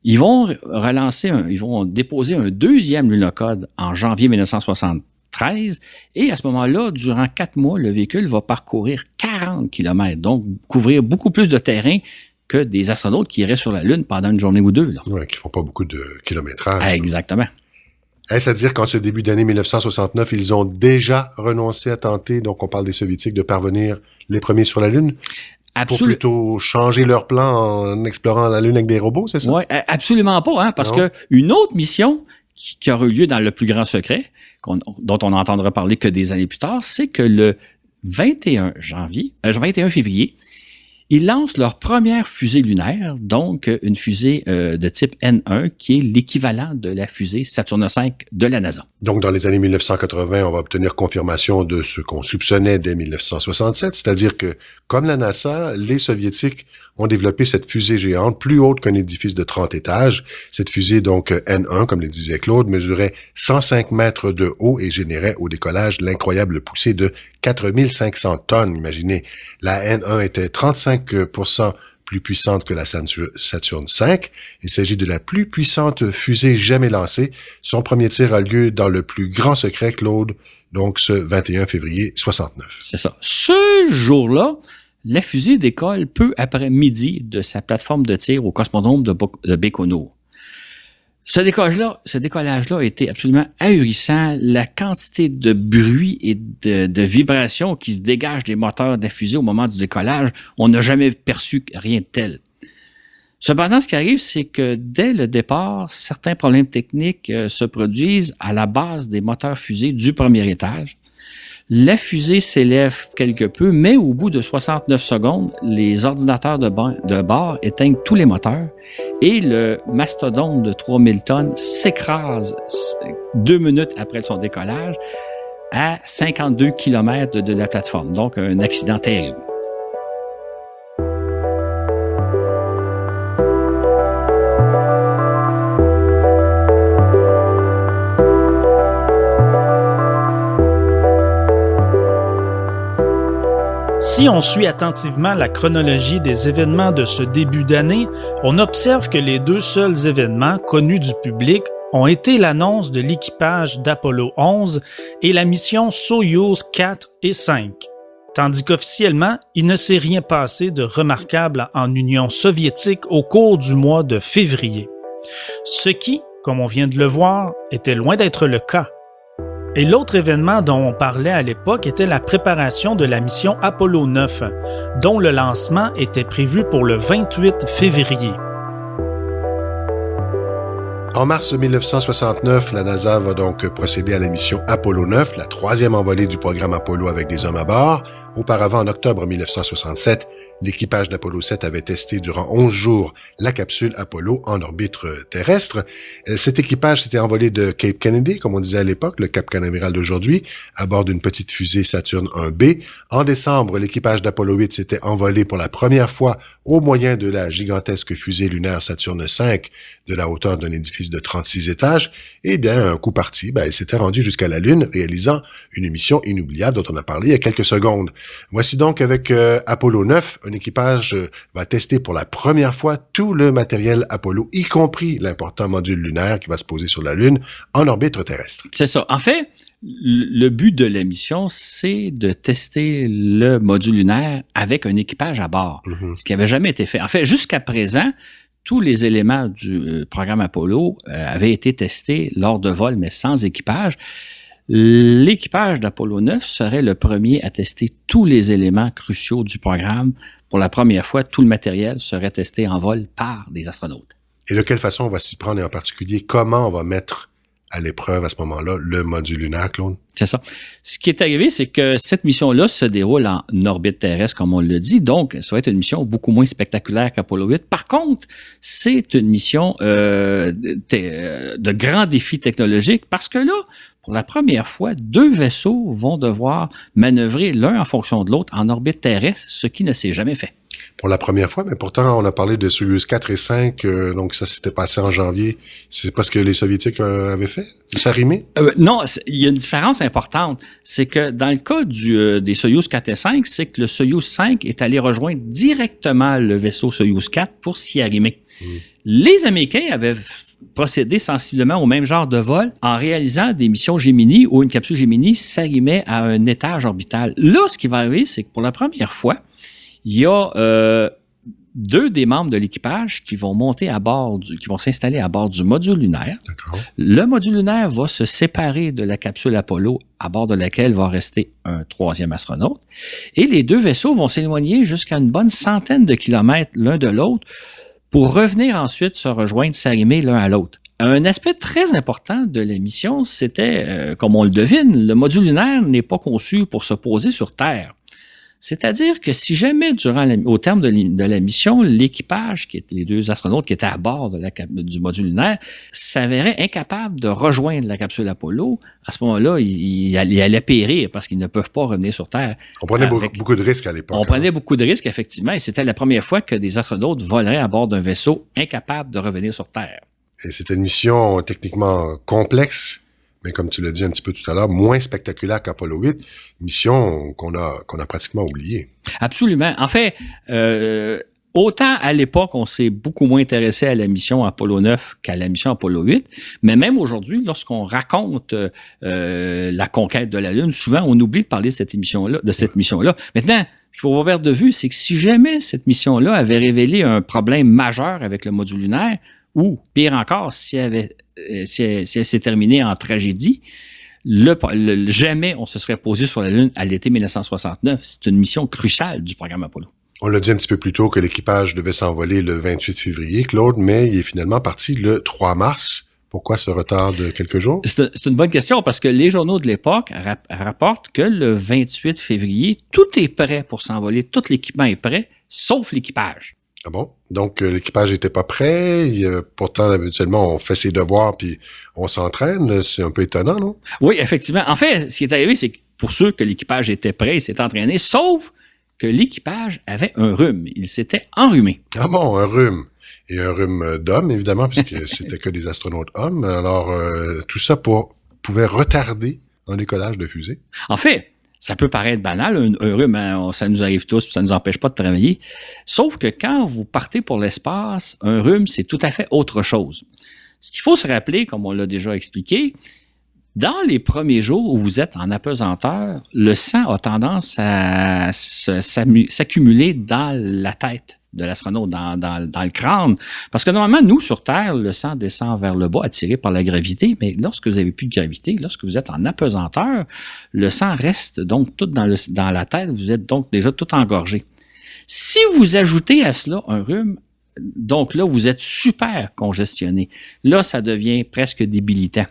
[SPEAKER 3] Ils vont ils vont déposer un deuxième lunocode en janvier 1973. Et à ce moment-là, durant 4 mois, le véhicule va parcourir 40 km, donc couvrir beaucoup plus de terrain que des astronautes qui iraient sur la Lune pendant une journée ou deux.
[SPEAKER 2] Oui, qui font pas beaucoup de kilométrage.
[SPEAKER 3] Ah, exactement.
[SPEAKER 2] Est-ce à dire qu'en ce début d'année 1969, ils ont déjà renoncé à tenter, donc on parle des Soviétiques, de parvenir les premiers sur la Lune? Pour plutôt changer leur plan en explorant la Lune avec des robots, c'est ça?
[SPEAKER 3] Oui, absolument pas, hein, parce que une autre mission qui aura eu lieu dans le plus grand secret, dont on n'entendra parler que des années plus tard, c'est que le 21 février, ils lancent leur première fusée lunaire, donc une fusée de type N1, qui est l'équivalent de la fusée Saturne V de la NASA.
[SPEAKER 2] Donc, dans les années 1980, on va obtenir confirmation de ce qu'on soupçonnait dès 1967, c'est-à-dire que, comme la NASA, les Soviétiques ont développé cette fusée géante plus haute qu'un édifice de 30 étages. Cette fusée, donc N1, comme le disait Claude, mesurait 105 mètres de haut et générait au décollage l'incroyable poussée de 4500 tonnes. Imaginez, la N1 était 35% plus puissante que la Saturne V. Il s'agit de la plus puissante fusée jamais lancée. Son premier tir a lieu dans le plus grand secret, Claude, donc ce 21 février 69.
[SPEAKER 3] C'est ça. Ce jour-là, la fusée décolle peu après midi de sa plateforme de tir au cosmodrome de Baïkonour. Ce décollage-là a été absolument ahurissant. La quantité de bruit et de vibrations qui se dégagent des moteurs de la fusée au moment du décollage, on n'a jamais perçu rien de tel. Cependant, ce qui arrive, c'est que dès le départ, certains problèmes techniques se produisent à la base des moteurs fusée du premier étage. La fusée s'élève quelque peu, mais au bout de 69 secondes, les ordinateurs de bord éteignent tous les moteurs et le mastodonte de 3000 tonnes s'écrase 2 minutes après son décollage à 52 km de la plateforme. Donc, un accident terrible.
[SPEAKER 1] Si on suit attentivement la chronologie des événements de ce début d'année, on observe que les 2 seuls événements connus du public ont été l'annonce de l'équipage d'Apollo 11 et la mission Soyouz 4 et 5, tandis qu'officiellement, il ne s'est rien passé de remarquable en Union soviétique au cours du mois de février. Ce qui, comme on vient de le voir, était loin d'être le cas. Et l'autre événement dont on parlait à l'époque était la préparation de la mission Apollo 9, dont le lancement était prévu pour le 28 février.
[SPEAKER 2] En mars 1969, la NASA va donc procéder à la mission Apollo 9, la 3e envolée du programme Apollo avec des hommes à bord. Auparavant, en octobre 1967, l'équipage d'Apollo 7 avait testé durant 11 jours la capsule Apollo en orbite terrestre. Cet équipage s'était envolé de Cape Kennedy, comme on disait à l'époque, le Cap Canaveral d'aujourd'hui, à bord d'une petite fusée Saturne 1B. En décembre, l'équipage d'Apollo 8 s'était envolé pour la première fois au moyen de la gigantesque fusée lunaire Saturne 5 de la hauteur d'un édifice de 36 étages. Et bien, un coup parti, il s'était rendu jusqu'à la Lune, réalisant une mission inoubliable dont on a parlé il y a quelques secondes. Voici donc avec Apollo 9, un équipage va tester pour la première fois tout le matériel Apollo, y compris l'important module lunaire qui va se poser sur la Lune en orbite terrestre.
[SPEAKER 3] C'est ça. En fait, le but de la mission, c'est de tester le module lunaire avec un équipage à bord, ce qui n'avait jamais été fait. En fait, jusqu'à présent, tous les éléments du programme Apollo avaient été testés lors de vols, mais sans équipage. L'équipage d'Apollo 9 serait le premier à tester tous les éléments cruciaux du programme. Pour la première fois, tout le matériel serait testé en vol par des astronautes.
[SPEAKER 2] Et de quelle façon on va s'y prendre et en particulier, comment on va mettre à l'épreuve à ce moment-là le module lunaire, Claude?
[SPEAKER 3] C'est ça. Ce qui est arrivé, c'est que cette mission-là se déroule en orbite terrestre, comme on le dit. Donc, ça va être une mission beaucoup moins spectaculaire qu'Apollo 8. Par contre, c'est une mission de grand défi technologique parce que là, pour la première fois, 2 vaisseaux vont devoir manœuvrer l'un en fonction de l'autre en orbite terrestre, ce qui ne s'est jamais fait.
[SPEAKER 2] Pour la première fois, mais pourtant, on a parlé de Soyouz 4 et 5, donc ça s'était passé en janvier. C'est pas ce que les Soviétiques avaient fait? Ça rimait?
[SPEAKER 3] Non, il y a une différence importante. C'est que dans le cas des Soyouz 4 et 5, c'est que le Soyouz 5 est allé rejoindre directement le vaisseau Soyouz 4 pour s'y arrimer. Les Américains avaient procédé sensiblement au même genre de vol en réalisant des missions Gemini où une capsule Gemini s'arrimait à un étage orbital. Là, ce qui va arriver, c'est que pour la première fois, il y a 2 des membres de l'équipage qui vont monter à bord, qui vont s'installer à bord du module lunaire.
[SPEAKER 2] D'accord.
[SPEAKER 3] Le module lunaire va se séparer de la capsule Apollo, à bord de laquelle va rester un 3e astronaute. Et les 2 vaisseaux vont s'éloigner jusqu'à une bonne centaine de kilomètres l'un de l'autre pour revenir ensuite se rejoindre, s'arrimer l'un à l'autre. Un aspect très important de la mission, c'était, comme on le devine, le module lunaire n'est pas conçu pour se poser sur Terre. C'est-à-dire que si jamais, au terme de la mission, l'équipage, qui est les 2 astronautes qui étaient à bord du module lunaire, s'avérait incapable de rejoindre la capsule Apollo, à ce moment-là, ils allaient périr parce qu'ils ne peuvent pas revenir sur Terre.
[SPEAKER 2] On prenait beaucoup de risques à l'époque.
[SPEAKER 3] On prenait beaucoup de risques, effectivement, et c'était la première fois que des astronautes voleraient à bord d'un vaisseau incapable de revenir sur Terre.
[SPEAKER 2] Et c'était une mission techniquement complexe, mais comme tu l'as dit un petit peu tout à l'heure, moins spectaculaire qu'Apollo 8, mission qu'on a pratiquement oubliée.
[SPEAKER 3] Absolument. En fait, autant à l'époque, on s'est beaucoup moins intéressé à la mission Apollo 9 qu'à la mission Apollo 8, mais même aujourd'hui, lorsqu'on raconte la conquête de la Lune, souvent on oublie de parler de cette mission-là. Maintenant, ce qu'il faut avoir de vue, c'est que si jamais cette mission-là avait révélé un problème majeur avec le module lunaire, ou pire encore, si elle s'est terminée en tragédie, jamais on se serait posé sur la Lune à l'été 1969. C'est une mission cruciale du programme Apollo.
[SPEAKER 2] On l'a dit un petit peu plus tôt que l'équipage devait s'envoler le 28 février, Claude, mais il est finalement parti le 3 mars. Pourquoi ce retard de quelques jours?
[SPEAKER 3] C'est une bonne question parce que les journaux de l'époque rapportent que le 28 février, tout est prêt pour s'envoler, tout l'équipement est prêt, sauf l'équipage.
[SPEAKER 2] Ah bon? Donc, l'équipage n'était pas prêt. Pourtant, habituellement, on fait ses devoirs puis on s'entraîne. C'est un peu étonnant, non?
[SPEAKER 3] Oui, effectivement. En fait, ce qui est arrivé, c'est que pour ceux que l'équipage était prêt, il s'est entraîné, sauf que l'équipage avait un rhume. Il s'était enrhumé.
[SPEAKER 2] Ah bon, un rhume. Et un rhume d'homme, évidemment, puisque c'était que des astronautes hommes. Alors, tout ça pouvait retarder un décollage de fusée.
[SPEAKER 3] En fait, ça peut paraître banal, un rhume, hein, ça nous arrive tous, ça ne nous empêche pas de travailler. Sauf que quand vous partez pour l'espace, un rhume, c'est tout à fait autre chose. Ce qu'il faut se rappeler, comme on l'a déjà expliqué, dans les premiers jours où vous êtes en apesanteur, le sang a tendance à s'accumuler dans la tête de l'astronaute, dans le crâne. Parce que normalement, nous, sur Terre, le sang descend vers le bas, attiré par la gravité, mais lorsque vous n'avez plus de gravité, lorsque vous êtes en apesanteur, le sang reste donc tout dans la tête, vous êtes donc déjà tout engorgé. Si vous ajoutez à cela un rhume, donc là, vous êtes super congestionné. Là, ça devient presque débilitant.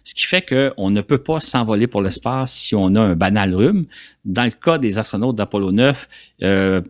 [SPEAKER 3] Ce qui fait qu'on ne peut pas s'envoler pour l'espace si on a un banal rhume. Dans le cas des astronautes d'Apollo 9, le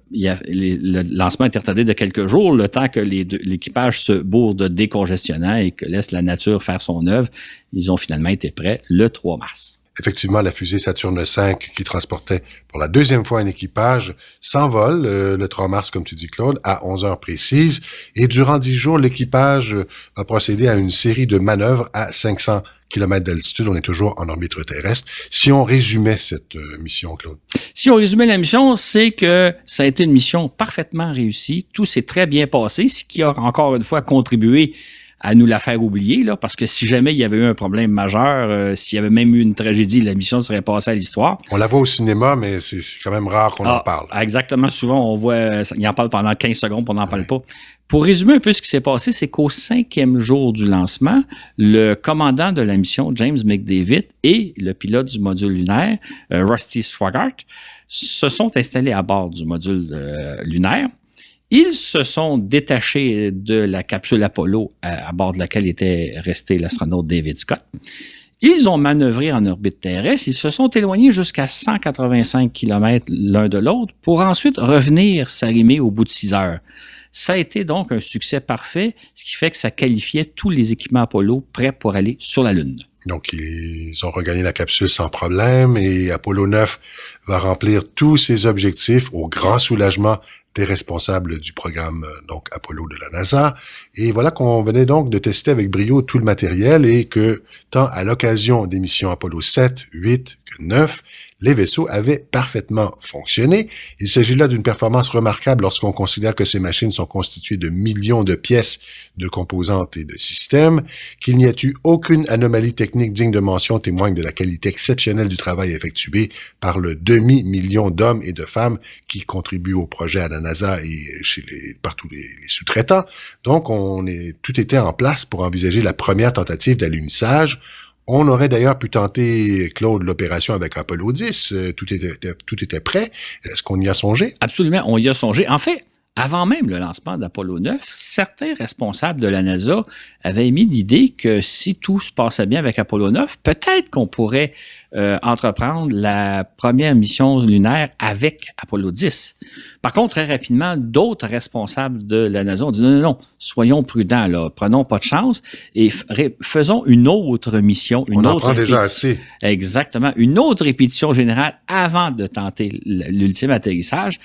[SPEAKER 3] lancement est retardé de quelques jours, le temps que l'équipage se bourre de décongestionnant et que laisse la nature faire son œuvre. Ils ont finalement été prêts le 3 mars.
[SPEAKER 2] Effectivement, la fusée Saturne V, qui transportait pour la 2e fois un équipage, s'envole le 3 mars, comme tu dis, Claude, à 11 heures précises. Et durant 10 jours, l'équipage va procéder à une série de manœuvres à 500 km d'altitude. On est toujours en orbite terrestre. Si on résumait cette mission, Claude?
[SPEAKER 3] Si on résumait la mission, c'est que ça a été une mission parfaitement réussie. Tout s'est très bien passé, ce qui a encore une fois contribué à nous la faire oublier, là, parce que si jamais il y avait eu un problème majeur, s'il y avait même eu une tragédie, la mission serait passée à l'histoire.
[SPEAKER 2] On la voit au cinéma, mais c'est quand même rare qu'on en parle.
[SPEAKER 3] Exactement. Souvent, on voit, il en parle pendant 15 secondes, puis on n'en parle pas. Pour résumer un peu ce qui s'est passé, c'est qu'au 5e jour du lancement, le commandant de la mission, James McDavid, et le pilote du module lunaire, Rusty Swaggart, se sont installés à bord du module lunaire. Ils se sont détachés de la capsule Apollo à bord de laquelle était resté l'astronaute David Scott. Ils ont manœuvré en orbite terrestre. Ils se sont éloignés jusqu'à 185 km l'un de l'autre pour ensuite revenir s'arrimer au bout de 6 heures. Ça a été donc un succès parfait, ce qui fait que ça qualifiait tous les équipements Apollo prêts pour aller sur la Lune.
[SPEAKER 2] Donc, ils ont regagné la capsule sans problème et Apollo 9 va remplir tous ses objectifs au grand soulagement des responsables du programme donc Apollo de la NASA. Et voilà qu'on venait donc de tester avec brio tout le matériel et que, tant à l'occasion des missions Apollo 7, 8 que 9, les vaisseaux avaient parfaitement fonctionné. Il s'agit là d'une performance remarquable lorsqu'on considère que ces machines sont constituées de millions de pièces, de composantes et de systèmes. Qu'il n'y ait eu aucune anomalie technique digne de mention témoigne de la qualité exceptionnelle du travail effectué par le demi-million d'hommes et de femmes qui contribuent au projet à la NASA et par tous les sous-traitants. Donc, tout était en place pour envisager la première tentative d'alunissage. On aurait d'ailleurs pu tenter, Claude, l'opération avec Apollo 10. Tout était prêt. Est-ce qu'on y a songé?
[SPEAKER 3] Absolument, on y a songé. En fait, avant même le lancement d'Apollo 9, certains responsables de la NASA avaient émis l'idée que si tout se passait bien avec Apollo 9, peut-être qu'on pourrait entreprendre la première mission lunaire avec Apollo 10. Par contre, très rapidement, d'autres responsables de la NASA ont dit non, soyons prudents, là, prenons pas de chance et faisons une autre mission.
[SPEAKER 2] On en prend déjà assez.
[SPEAKER 3] Exactement, une autre répétition générale avant de tenter l'ultime atterrissage.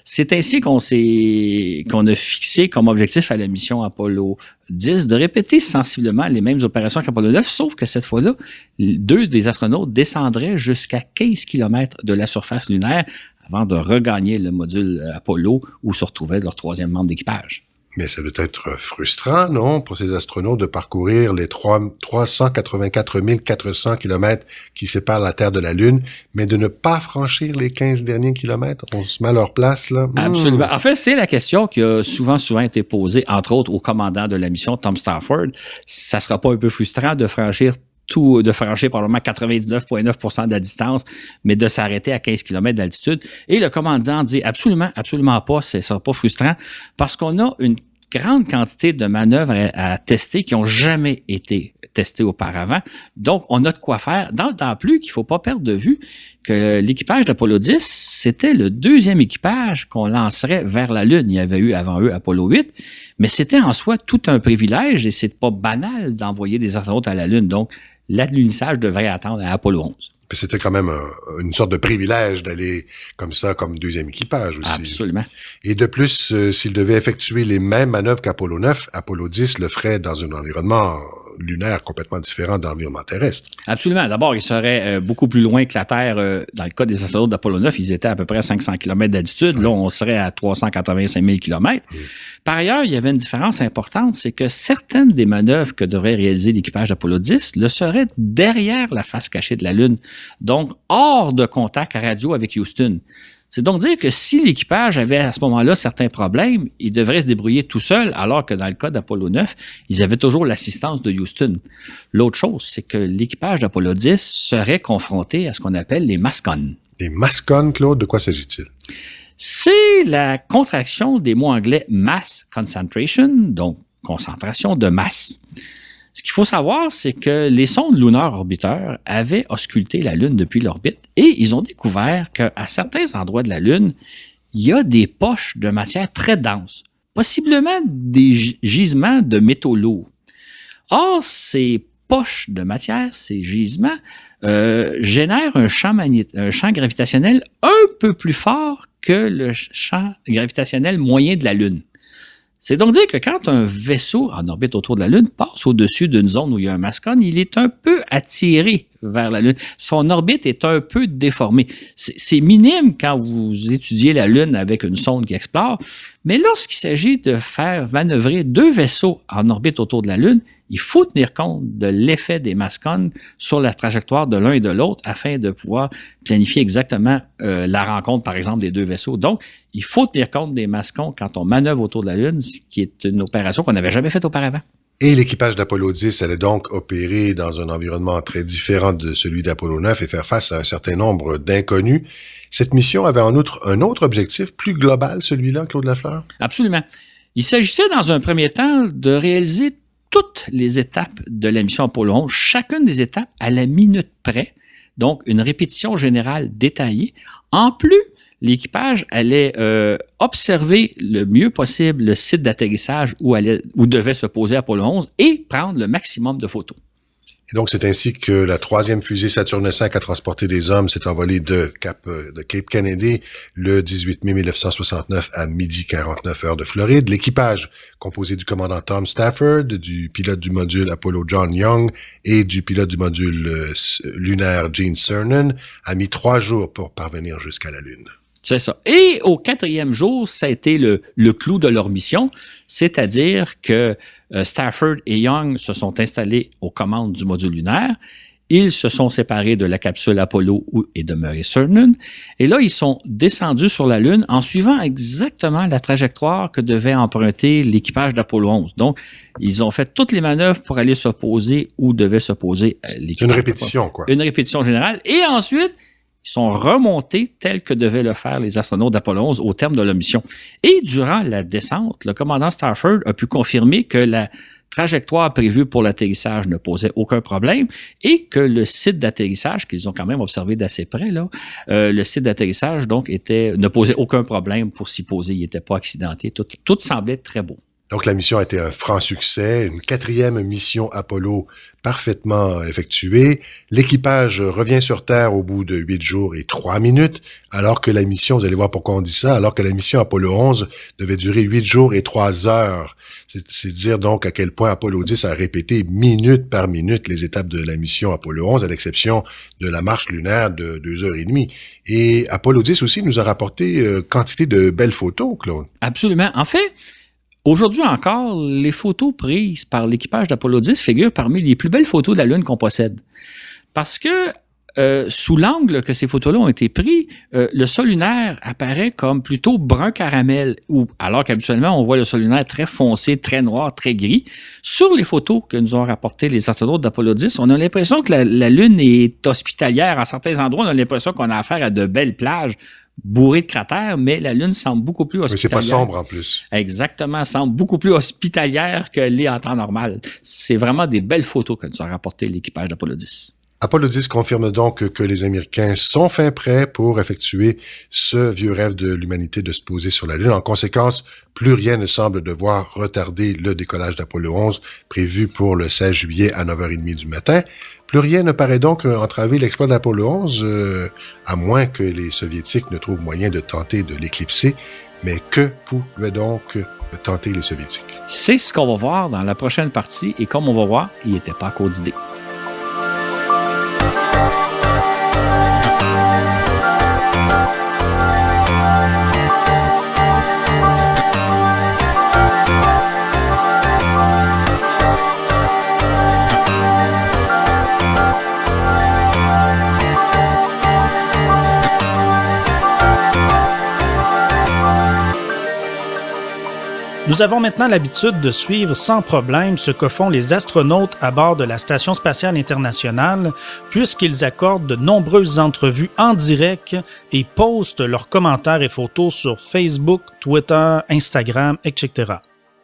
[SPEAKER 3] C'est ainsi qu'on a fixé comme objectif à la mission Apollo 10 de répéter sensiblement les mêmes opérations qu'Apollo 9, sauf que cette fois-là, 2 des astronautes descendraient jusqu'à 15 km de la surface lunaire avant de regagner le module Apollo où se retrouvait leur 3e membre d'équipage.
[SPEAKER 2] Mais ça doit être frustrant, non, pour ces astronautes de parcourir les 384 400 kilomètres qui séparent la Terre de la Lune, mais de ne pas franchir les 15 derniers kilomètres. On se met à leur place, là.
[SPEAKER 3] Absolument. En fait, c'est la question qui a souvent été posée, entre autres, au commandant de la mission, Tom Stafford. Ça sera pas un peu frustrant de franchir probablement 99,9% de la distance, mais de s'arrêter à 15 km d'altitude. Et le commandant dit absolument pas, ça sera pas frustrant, parce qu'on a une grande quantité de manœuvres à tester qui n'ont jamais été testées auparavant. Donc, on a de quoi faire. D'autant plus qu'il ne faut pas perdre de vue que l'équipage d'Apollo 10, c'était le 2e équipage qu'on lancerait vers la Lune. Il y avait eu avant eux Apollo 8, mais c'était en soi tout un privilège et c'est pas banal d'envoyer des astronautes à la Lune. Donc, l'alunissage devrait attendre à Apollo 11.
[SPEAKER 2] Puis c'était quand même une sorte de privilège d'aller comme ça, comme 2e équipage aussi.
[SPEAKER 3] Absolument.
[SPEAKER 2] Et de plus, s'il devait effectuer les mêmes manœuvres qu'Apollo 9, Apollo 10 le ferait dans un environnement lunaire complètement différent de l'environnement terrestre.
[SPEAKER 3] Absolument. D'abord, il serait beaucoup plus loin que la Terre. Dans le cas des astronautes d'Apollo 9, ils étaient à peu près à 500 km d'altitude. Oui. Là, on serait à 385 000 km. Oui. Par ailleurs, il y avait une différence importante, c'est que certaines des manœuvres que devrait réaliser l'équipage d'Apollo 10 le seraient derrière la face cachée de la Lune, donc hors de contact radio avec Houston. C'est donc dire que si l'équipage avait à ce moment-là certains problèmes, il devrait se débrouiller tout seul, alors que dans le cas d'Apollo 9, ils avaient toujours l'assistance de Houston. L'autre chose, c'est que l'équipage d'Apollo 10 serait confronté à ce qu'on appelle les MASCON.
[SPEAKER 2] Les MASCON, Claude, de quoi s'agit-il?
[SPEAKER 3] C'est la contraction des mots anglais mass concentration, donc concentration de masse. Ce qu'il faut savoir, c'est que les sondes Lunar Orbiter avaient ausculté la Lune depuis l'orbite et ils ont découvert qu'à certains endroits de la Lune, il y a des poches de matière très denses, possiblement des gisements de métaux lourds. Or, ces poches de matière, ces gisements, génèrent un champ gravitationnel un peu plus fort que le champ gravitationnel moyen de la Lune. C'est donc dire que quand un vaisseau en orbite autour de la Lune passe au-dessus d'une zone où il y a un MASCON, il est un peu attiré vers la Lune. Son orbite est un peu déformée. C'est minime quand vous étudiez la Lune avec une sonde qui explore, mais lorsqu'il s'agit de faire manœuvrer 2 vaisseaux en orbite autour de la Lune, il faut tenir compte de l'effet des MASCON sur la trajectoire de l'un et de l'autre afin de pouvoir planifier exactement la rencontre, par exemple, des 2 vaisseaux. Donc, il faut tenir compte des MASCON quand on manœuvre autour de la Lune, ce qui est une opération qu'on n'avait jamais faite auparavant.
[SPEAKER 2] Et l'équipage d'Apollo 10 allait donc opérer dans un environnement très différent de celui d'Apollo 9 et faire face à un certain nombre d'inconnus. Cette mission avait en outre un autre objectif plus global, celui-là, Claude Lafleur?
[SPEAKER 3] Absolument. Il s'agissait dans un premier temps de réaliser toutes les étapes de la mission Apollo 11, chacune des étapes à la minute près, donc une répétition générale détaillée. En plus, l'équipage allait observer le mieux possible le site d'atterrissage où devait se poser Apollo 11 et prendre le maximum de photos.
[SPEAKER 2] Et donc, c'est ainsi que la troisième fusée Saturne V a transporté des hommes s'est envolée de Cape Kennedy le 18 mai 1969 à 12h49 heure de Floride. L'équipage, composé du commandant Tom Stafford, du pilote du module Apollo John Young et du pilote du module lunaire Gene Cernan, a mis 3 jours pour parvenir jusqu'à la Lune.
[SPEAKER 3] C'est ça. Et au 4e jour, ça a été le clou de leur mission, c'est-à-dire que Stafford et Young se sont installés aux commandes du module lunaire. Ils se sont séparés de la capsule Apollo où est demeuré Cernan. Et là, ils sont descendus sur la Lune en suivant exactement la trajectoire que devait emprunter l'équipage d'Apollo 11. Donc, ils ont fait toutes les manœuvres pour aller se poser où devait se poser l'équipage.
[SPEAKER 2] C'est une répétition, quoi.
[SPEAKER 3] Une répétition générale. Et ensuite, ils sont remontés tels que devaient le faire les astronautes d'Apollo 11 au terme de leur mission. Et durant la descente, le commandant Stafford a pu confirmer que la trajectoire prévue pour l'atterrissage ne posait aucun problème et que le site d'atterrissage, qu'ils ont quand même observé d'assez près, là, le site d'atterrissage donc ne posait aucun problème pour s'y poser. Il n'était pas accidenté. Tout semblait très beau.
[SPEAKER 2] Donc, la mission a été un franc succès, une 4e mission Apollo parfaitement effectuée. L'équipage revient sur Terre au bout de 8 jours et 3 minutes, alors que la mission, vous allez voir pourquoi on dit ça, alors que la mission Apollo 11 devait durer 8 jours et 3 heures. C'est dire donc à quel point Apollo 10 a répété minute par minute les étapes de la mission Apollo 11, à l'exception de la marche lunaire de 2h30. Et Apollo 10 aussi nous a rapporté quantité de belles photos, Claude.
[SPEAKER 3] Absolument. En fait, aujourd'hui encore, les photos prises par l'équipage d'Apollo 10 figurent parmi les plus belles photos de la Lune qu'on possède. Parce que, sous l'angle que ces photos-là ont été prises, le sol lunaire apparaît comme plutôt brun caramel, alors qu'habituellement, on voit le sol lunaire très foncé, très noir, très gris. Sur les photos que nous ont rapportées les astronautes d'Apollo 10, on a l'impression que la Lune est hospitalière. À certains endroits, on a l'impression qu'on a affaire à de belles plages bourré de cratères, mais la Lune semble beaucoup plus hospitalière.
[SPEAKER 2] Mais c'est pas sombre en plus.
[SPEAKER 3] Exactement, semble beaucoup plus hospitalière que l'est en temps normal. C'est vraiment des belles photos que nous a rapporté l'équipage d'Apollo 10.
[SPEAKER 2] Apollo 10 confirme donc que les Américains sont fin prêts pour effectuer ce vieux rêve de l'humanité de se poser sur la Lune. En conséquence, plus rien ne semble devoir retarder le décollage d'Apollo 11 prévu pour le 16 juillet à 9h30 du matin. Plus rien ne paraît donc entraver l'exploit d'Apollo 11, à moins que les Soviétiques ne trouvent moyen de tenter de l'éclipser. Mais que pouvaient donc tenter les Soviétiques?
[SPEAKER 3] C'est ce qu'on va voir dans la prochaine partie, et comme on va voir, il n'était pas à court d'idées.
[SPEAKER 1] Nous avons maintenant l'habitude de suivre sans problème ce que font les astronautes à bord de la Station spatiale internationale, puisqu'ils accordent de nombreuses entrevues en direct et postent leurs commentaires et photos sur Facebook, Twitter, Instagram, etc.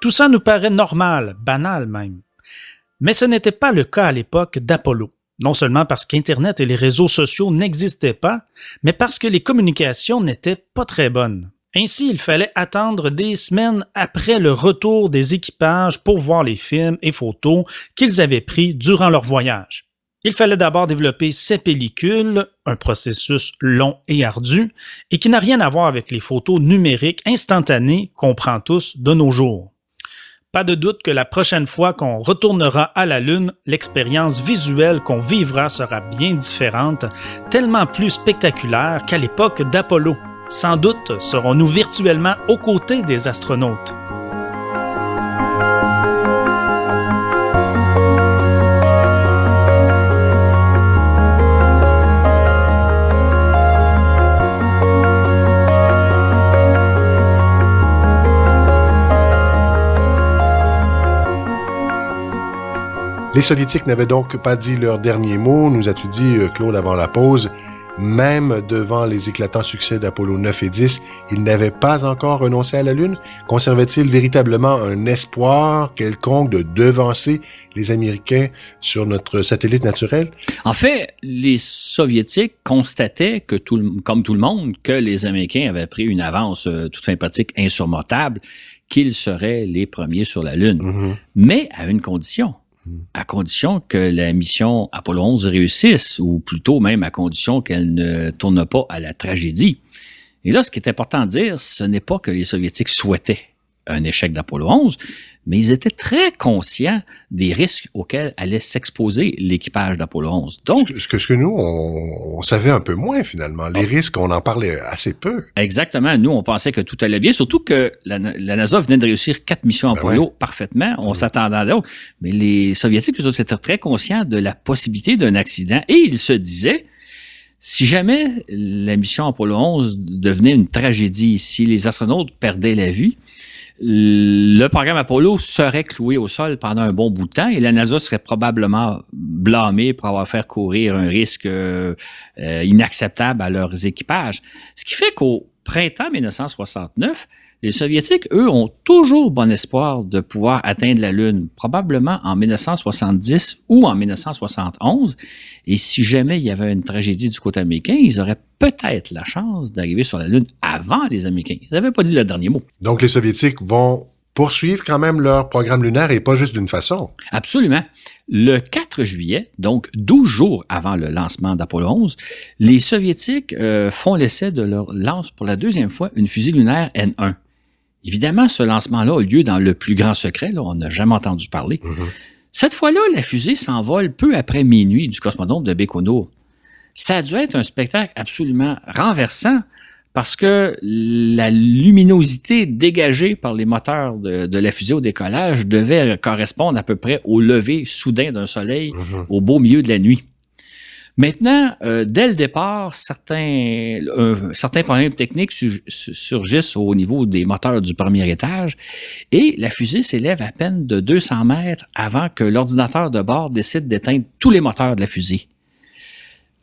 [SPEAKER 1] Tout ça nous paraît normal, banal même. Mais ce n'était pas le cas à l'époque d'Apollo. Non seulement parce qu'Internet et les réseaux sociaux n'existaient pas, mais parce que les communications n'étaient pas très bonnes. Ainsi, il fallait attendre des semaines après le retour des équipages pour voir les films et photos qu'ils avaient pris durant leur voyage. Il fallait d'abord développer ces pellicules, un processus long et ardu, et qui n'a rien à voir avec les photos numériques instantanées qu'on prend tous de nos jours. Pas de doute que la prochaine fois qu'on retournera à la Lune, l'expérience visuelle qu'on vivra sera bien différente, tellement plus spectaculaire qu'à l'époque d'Apollo. Sans doute serons-nous virtuellement aux côtés des astronautes.
[SPEAKER 2] Les Soviétiques n'avaient donc pas dit leur dernier mot, nous as-tu dit, Claude, avant la pause. Même devant les éclatants succès d'Apollo 9 et 10, ils n'avaient pas encore renoncé à la Lune? Conservaient-ils véritablement un espoir quelconque de devancer les Américains sur notre satellite naturel?
[SPEAKER 3] En fait, les Soviétiques constataient que, comme tout le monde, que les Américains avaient pris une avance toute fin pratique insurmontable, qu'ils seraient les premiers sur la Lune. Mais à une condition. à condition que la mission Apollo 11 réussisse, ou plutôt même à condition qu'elle ne tourne pas à la tragédie. Et là, ce qui est important de dire, ce n'est pas que les Soviétiques souhaitaient un échec d'Apollo 11, mais ils étaient très conscients des risques auxquels allait s'exposer l'équipage d'Apollo 11. Donc,
[SPEAKER 2] ce que nous, on savait un peu moins finalement. Les risques, on en parlait assez peu.
[SPEAKER 3] Exactement. Nous, on pensait que tout allait bien, surtout que la NASA venait de réussir 4 missions Apollo parfaitement. On s'attendait à d'autres. Mais les Soviétiques, eux autres, étaient très conscients de la possibilité d'un accident et ils se disaient, si jamais la mission Apollo 11 devenait une tragédie, si les astronautes perdaient la vie, le programme Apollo serait cloué au sol pendant un bon bout de temps et la NASA serait probablement blâmée pour avoir fait courir un risque inacceptable à leurs équipages. Ce qui fait qu'au printemps 1969, les Soviétiques, eux, ont toujours bon espoir de pouvoir atteindre la Lune, probablement en 1970 ou en 1971. Et si jamais il y avait une tragédie du côté américain, ils auraient peut-être la chance d'arriver sur la Lune avant les Américains. Ils n'avaient pas dit le dernier mot.
[SPEAKER 2] Donc, les Soviétiques vont poursuivre quand même leur programme lunaire et pas juste d'une façon.
[SPEAKER 3] Absolument. Le 4 juillet, donc 12 jours avant le lancement d'Apollo 11, les Soviétiques font l'essai de leur lance pour la deuxième fois une fusée lunaire N1. Évidemment, ce lancement-là a lieu dans le plus grand secret, là, on n'a jamais entendu parler. Cette fois-là, la fusée s'envole peu après minuit du cosmodrome de Baïkonour. Ça a dû être un spectacle absolument renversant parce que la luminosité dégagée par les moteurs de la fusée au décollage devait correspondre à peu près au lever soudain d'un soleil au beau milieu de la nuit. Maintenant, dès le départ, certains problèmes techniques surgissent au niveau des moteurs du premier étage et la fusée s'élève à peine de 200 mètres avant que l'ordinateur de bord décide d'éteindre tous les moteurs de la fusée.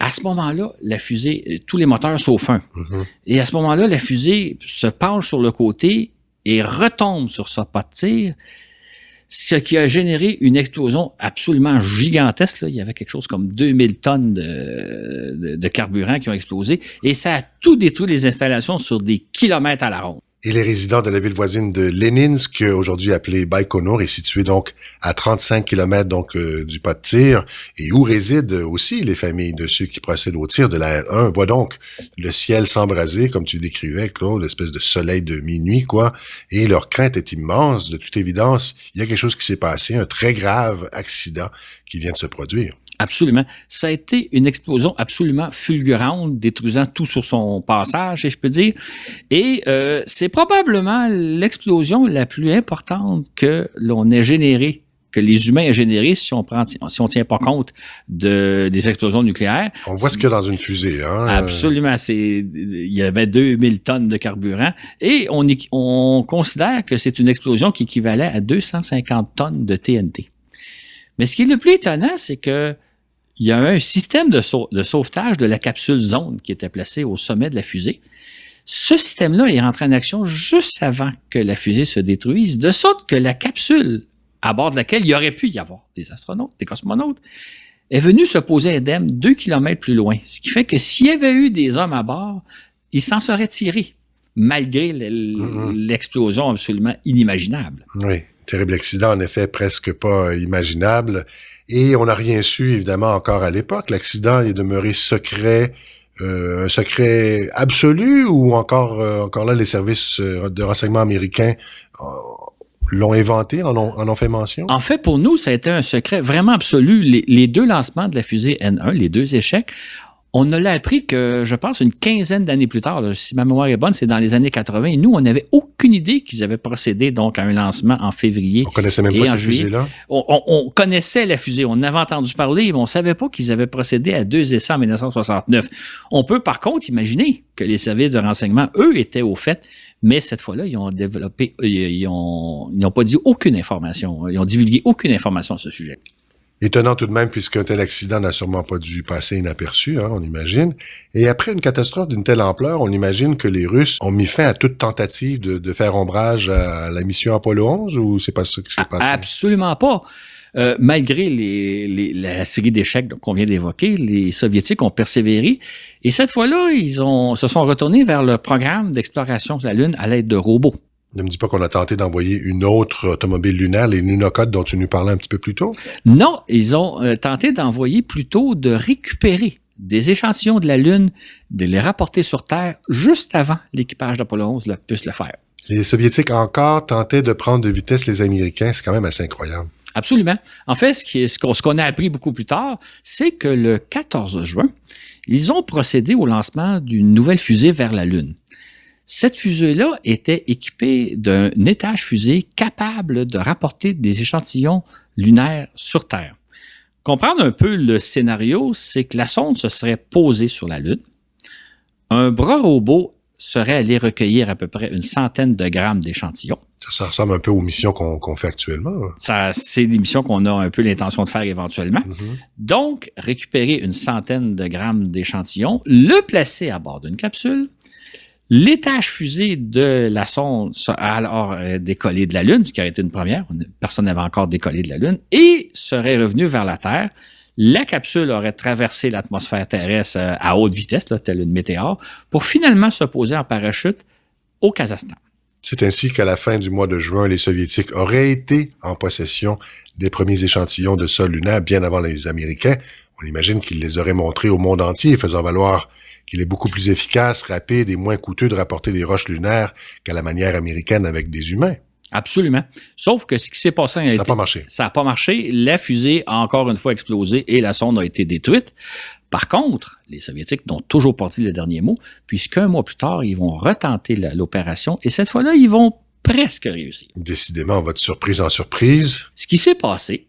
[SPEAKER 3] À ce moment-là, la fusée, tous les moteurs sauf un. Et à ce moment-là, la fusée se penche sur le côté et retombe sur sa pas de tir, ce qui a généré une explosion absolument gigantesque. Là. Il y avait quelque chose comme 2000 tonnes de carburant qui ont explosé et ça a tout détruit les installations sur des kilomètres à la ronde.
[SPEAKER 2] Et les résidents de la ville voisine de Leninsk, aujourd'hui appelée Baïkonour, est située donc à 35 km donc du pas de tir, et où résident aussi les familles de ceux qui procèdent au tir de la N1. Voit donc le ciel s'embraser, comme tu décrivais, Claude, l'espèce de soleil de minuit, quoi, et leur crainte est immense. De toute évidence, il y a quelque chose qui s'est passé, un très grave accident qui vient de se produire.
[SPEAKER 3] Absolument. Ça a été une explosion absolument fulgurante, détruisant tout sur son passage, si je peux dire. Et c'est probablement l'explosion la plus importante que l'on ait générée, que les humains aient générée, si on tient pas compte des explosions nucléaires.
[SPEAKER 2] On voit ce qu'il y a dans une fusée, hein.
[SPEAKER 3] Absolument. Il y avait 2000 tonnes de carburant et on considère que c'est une explosion qui équivalait à 250 tonnes de TNT. Mais ce qui est le plus étonnant, c'est que il y avait un système de sauvetage de la capsule Zone qui était placé au sommet de la fusée. Ce système-là est rentré en action juste avant que la fusée se détruise, de sorte que la capsule à bord de laquelle il y aurait pu y avoir des astronautes, des cosmonautes, est venue se poser indemne 2 kilomètres plus loin. Ce qui fait que s'il y avait eu des hommes à bord, ils s'en seraient tirés, malgré l'explosion absolument inimaginable.
[SPEAKER 2] Oui, terrible accident, en effet, presque pas imaginable. Et on n'a rien su, évidemment, encore à l'époque. L'accident est demeuré secret, un secret absolu, ou encore là, les services de renseignement américains l'ont inventé, en ont fait mention?
[SPEAKER 3] En fait, pour nous, ça a été un secret vraiment absolu. Les deux lancements de la fusée N1, les deux échecs, on ne l'a appris que, je pense, une quinzaine d'années plus tard. Là, si ma mémoire est bonne, c'est dans les années 80. Et nous, on n'avait aucune idée qu'ils avaient procédé donc à un lancement en février.
[SPEAKER 2] On connaissait même pas cette fusée-là?
[SPEAKER 3] On connaissait la fusée. On en avait entendu parler, mais on savait pas qu'ils avaient procédé à 2 essais en 1969. On peut, par contre, imaginer que les services de renseignement, eux, étaient au fait. Mais cette fois-là, ils ont développé, ils n'ont pas dit aucune information. Ils ont divulgué aucune information à ce sujet.
[SPEAKER 2] Étonnant tout de même, puisqu'un tel accident n'a sûrement pas dû passer inaperçu, hein, on imagine. Et après une catastrophe d'une telle ampleur, on imagine que les Russes ont mis fin à toute tentative de faire ombrage à la mission Apollo 11, ou c'est pas ça qui s'est passé?
[SPEAKER 3] Absolument pas. Malgré la série d'échecs qu'on vient d'évoquer, les Soviétiques ont persévéré. Et cette fois-là, se sont retournés vers le programme d'exploration de la Lune à l'aide de robots.
[SPEAKER 2] Ne me dis pas qu'on a tenté d'envoyer une autre automobile lunaire, les Lunokhod dont tu nous parlais un petit peu plus tôt?
[SPEAKER 3] Non, ils ont tenté d'envoyer plutôt de récupérer des échantillons de la Lune, de les rapporter sur Terre juste avant l'équipage d'Apollo 11 puisse le faire.
[SPEAKER 2] Les Soviétiques encore tentaient de prendre de vitesse les Américains. C'est quand même assez incroyable.
[SPEAKER 3] Absolument. En fait, ce qu'on a appris beaucoup plus tard, c'est que le 14 juin, ils ont procédé au lancement d'une nouvelle fusée vers la Lune. Cette fusée-là était équipée d'un étage fusée capable de rapporter des échantillons lunaires sur Terre. Comprendre un peu le scénario, c'est que la sonde se serait posée sur la Lune. Un bras robot serait allé recueillir à peu près 100 de grammes d'échantillons.
[SPEAKER 2] Ça ressemble un peu aux missions qu'on fait actuellement.
[SPEAKER 3] C'est des missions qu'on a un peu l'intention de faire éventuellement. Donc, récupérer 100 de grammes d'échantillons, le placer à bord d'une capsule. L'étage fusée de la sonde a alors décollé de la Lune, ce qui aurait été une première. Personne n'avait encore décollé de la Lune, et serait revenu vers la Terre. La capsule aurait traversé l'atmosphère terrestre à haute vitesse, là, telle une météore, pour finalement se poser en parachute au Kazakhstan.
[SPEAKER 2] C'est ainsi qu'à la fin du mois de juin, les Soviétiques auraient été en possession des premiers échantillons de sol lunaire bien avant les Américains. On imagine qu'ils les auraient montrés au monde entier, faisant valoir qu'il est beaucoup plus efficace, rapide et moins coûteux de rapporter des roches lunaires qu'à la manière américaine avec des humains.
[SPEAKER 3] Absolument. Sauf que ce qui s'est passé...
[SPEAKER 2] Ça n'a pas marché.
[SPEAKER 3] Ça n'a pas marché. La fusée a encore une fois explosé et la sonde a été détruite. Par contre, les Soviétiques n'ont toujours pas dit le dernier mot, puisqu'un mois plus tard, ils vont retenter l'opération et cette fois-là, ils vont presque réussir.
[SPEAKER 2] Décidément, votre surprise en surprise.
[SPEAKER 3] Ce qui s'est passé,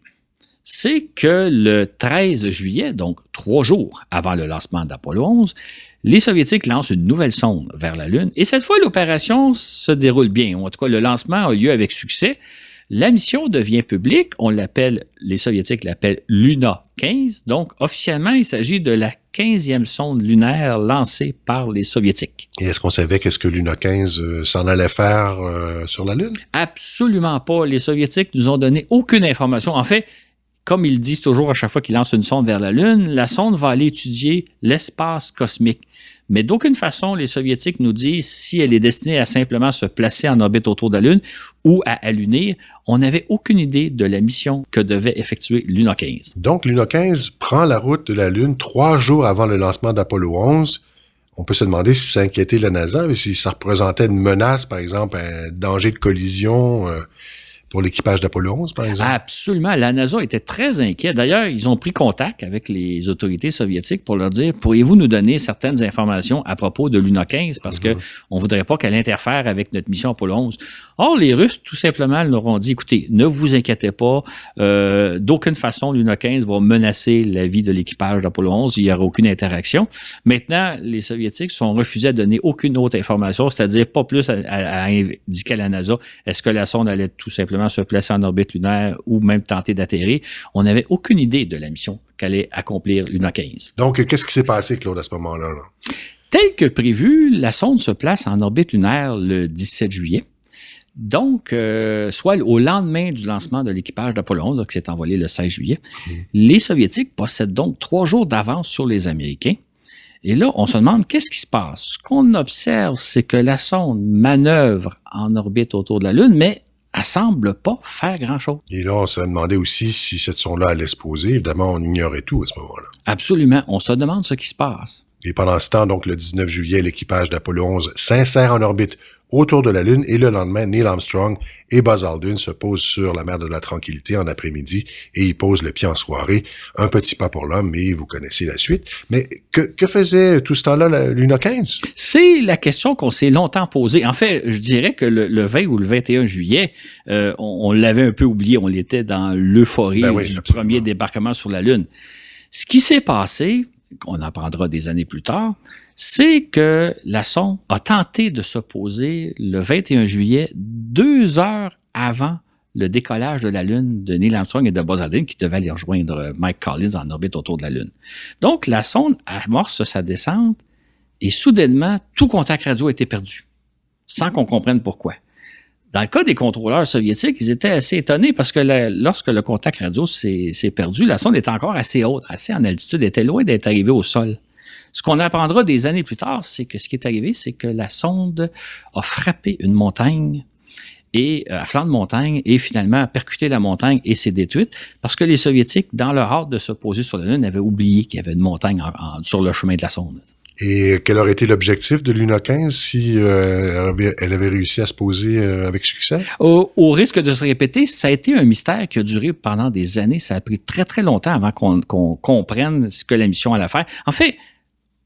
[SPEAKER 3] c'est que le 13 juillet, donc 3 jours avant le lancement d'Apollo 11, les Soviétiques lancent une nouvelle sonde vers la Lune. Et cette fois, l'opération se déroule bien. En tout cas, le lancement a lieu avec succès. La mission devient publique. Les Soviétiques l'appellent Luna 15. Donc, officiellement, il s'agit de la 15e sonde lunaire lancée par les Soviétiques.
[SPEAKER 2] Et est-ce qu'on savait qu'est-ce que Luna 15 s'en allait faire sur la Lune?
[SPEAKER 3] Absolument pas. Les Soviétiques nous ont donné aucune information. En fait, comme ils disent toujours à chaque fois qu'ils lancent une sonde vers la Lune, la sonde va aller étudier l'espace cosmique. Mais d'aucune façon, les Soviétiques nous disent si elle est destinée à simplement se placer en orbite autour de la Lune ou à allunir. On n'avait aucune idée de la mission que devait effectuer Luna 15.
[SPEAKER 2] Donc, Luna 15 prend la route de la Lune 3 jours avant le lancement d'Apollo 11. On peut se demander si ça inquiétait la NASA, si ça représentait une menace, par exemple, un danger de collision pour l'équipage d'Apollo 11, par exemple?
[SPEAKER 3] Absolument. La NASA était très inquiète. D'ailleurs, ils ont pris contact avec les autorités soviétiques pour leur dire, pourriez-vous nous donner certaines informations à propos de Luna 15 parce que on voudrait pas qu'elle interfère avec notre mission Apollo 11. Or, les Russes, tout simplement, leur ont dit, écoutez, ne vous inquiétez pas, d'aucune façon, Luna 15 va menacer la vie de l'équipage d'Apollo 11, il n'y aura aucune interaction. Maintenant, les Soviétiques sont refusés à donner aucune autre information, c'est-à-dire pas plus à indiquer à la NASA, est-ce que la sonde allait tout simplement se placer en orbite lunaire ou même tenter d'atterrir. On n'avait aucune idée de la mission qu'allait accomplir Luna 15.
[SPEAKER 2] Donc, qu'est-ce qui s'est passé, Claude, à ce moment-là?
[SPEAKER 3] Tel que prévu, la sonde se place en orbite lunaire le 17 juillet. Donc, soit au lendemain du lancement de l'équipage d'Apollo 11, qui s'est envolé le 16 juillet, les Soviétiques possèdent donc 3 jours d'avance sur les Américains. Et là, on se demande qu'est-ce qui se passe. Ce qu'on observe, c'est que la sonde manœuvre en orbite autour de la Lune, mais elle semble pas faire grand-chose.
[SPEAKER 2] Et là, on se demandait aussi si cette sonde-là allait se poser. Évidemment, on ignorait tout à ce moment-là.
[SPEAKER 3] Absolument. On se demande ce qui se passe.
[SPEAKER 2] Et pendant ce temps, donc, le 19 juillet, l'équipage d'Apollo 11 s'insère en orbite autour de la Lune et le lendemain, Neil Armstrong et Buzz Aldrin se posent sur la mer de la Tranquillité en après-midi et ils posent le pied en soirée. Un petit pas pour l'homme, mais vous connaissez la suite. Mais que faisait tout ce temps-là la Luna 15?
[SPEAKER 3] C'est la question qu'on s'est longtemps posée. En fait, je dirais que le 20 ou le 21 juillet, on l'avait un peu oublié. On était dans l'euphorie du premier débarquement sur la Lune. Ce qui s'est passé, qu'on apprendra des années plus tard, c'est que la sonde a tenté de se poser le 21 juillet, 2 heures avant le décollage de la Lune de Neil Armstrong et de Buzz Aldrin qui devaient aller rejoindre Mike Collins en orbite autour de la Lune. Donc, la sonde amorce sa descente et soudainement, tout contact radio a été perdu, sans qu'on comprenne pourquoi. Dans le cas des contrôleurs soviétiques, ils étaient assez étonnés parce que lorsque le contact radio s'est perdu, la sonde était encore assez haute, assez en altitude, était loin d'être arrivée au sol. Ce qu'on apprendra des années plus tard, c'est que ce qui est arrivé, c'est que la sonde a frappé une montagne et à flanc de montagne et finalement a percuté la montagne et s'est détruite parce que les Soviétiques, dans leur hâte de se poser sur la Lune, avaient oublié qu'il y avait une montagne sur le chemin de la sonde.
[SPEAKER 2] Et quel aurait été l'objectif de Luna 15 si elle avait réussi à se poser avec succès?
[SPEAKER 3] Au risque de se répéter, ça a été un mystère qui a duré pendant des années. Ça a pris très, très longtemps avant qu'on comprenne ce que la mission allait faire. En fait,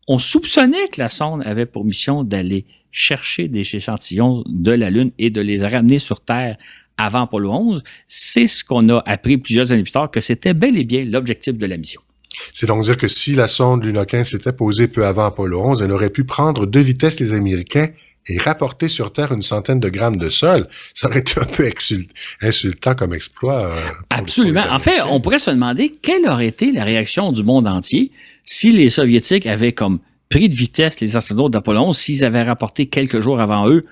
[SPEAKER 3] on soupçonnait que la sonde avait pour mission d'aller chercher des échantillons de la Lune et de les ramener sur Terre avant Apollo 11. C'est ce qu'on a appris plusieurs années plus tard, que c'était bel et bien l'objectif de la mission.
[SPEAKER 2] C'est donc dire que si la sonde Luna 15 s'était posée peu avant Apollo 11, elle aurait pu prendre de vitesse les Américains et rapporter sur Terre une centaine de grammes de sol. Ça aurait été un peu insultant comme exploit.
[SPEAKER 3] Absolument. En fait, on pourrait se demander quelle aurait été la réaction du monde entier si les Soviétiques avaient comme pris de vitesse les astronautes d'Apollo 11, s'ils avaient rapporté quelques jours avant eux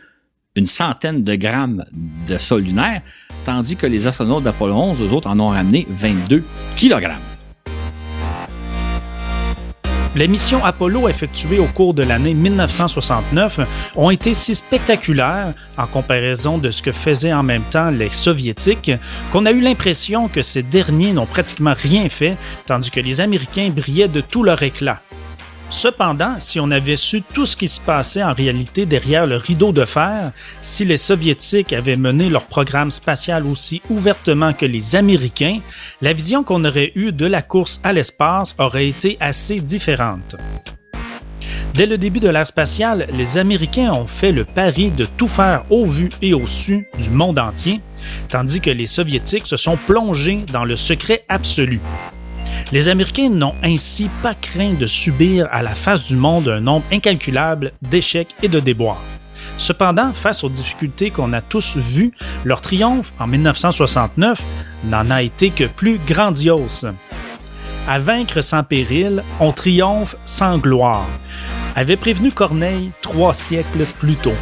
[SPEAKER 3] une centaine de grammes de sol lunaire, tandis que les astronautes d'Apollo 11, eux autres, en ont ramené 22 kilogrammes.
[SPEAKER 1] Les missions Apollo effectuées au cours de l'année 1969 ont été si spectaculaires en comparaison de ce que faisaient en même temps les Soviétiques qu'on a eu l'impression que ces derniers n'ont pratiquement rien fait, tandis que les Américains brillaient de tout leur éclat. Cependant, si on avait su tout ce qui se passait en réalité derrière le rideau de fer, si les Soviétiques avaient mené leur programme spatial aussi ouvertement que les Américains, la vision qu'on aurait eue de la course à l'espace aurait été assez différente. Dès le début de l'ère spatiale, les Américains ont fait le pari de tout faire au vu et au su du monde entier, tandis que les Soviétiques se sont plongés dans le secret absolu. Les Américains n'ont ainsi pas craint de subir à la face du monde un nombre incalculable d'échecs et de déboires. Cependant, face aux difficultés qu'on a tous vues, leur triomphe en 1969 n'en a été que plus grandiose. À vaincre sans péril, on triomphe sans gloire, avait prévenu Corneille 3 siècles plus tôt.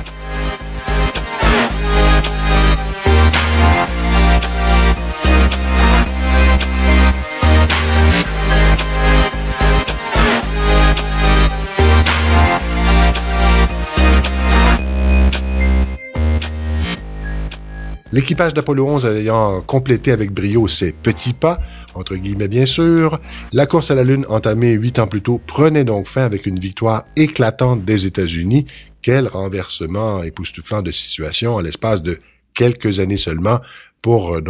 [SPEAKER 2] L'équipage d'Apollo 11 ayant complété avec brio ses petits pas, entre guillemets bien sûr, la course à la Lune entamée 8 ans plus tôt prenait donc fin avec une victoire éclatante des États-Unis. Quel renversement époustouflant de situation en l'espace de quelques années seulement pour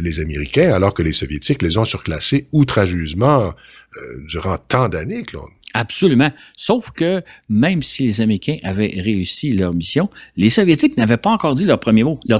[SPEAKER 2] les Américains, alors que les Soviétiques les ont surclassés outrageusement durant tant d'années, Claude.
[SPEAKER 3] Absolument. Sauf que même si les Américains avaient réussi leur mission, les Soviétiques n'avaient pas encore dit leur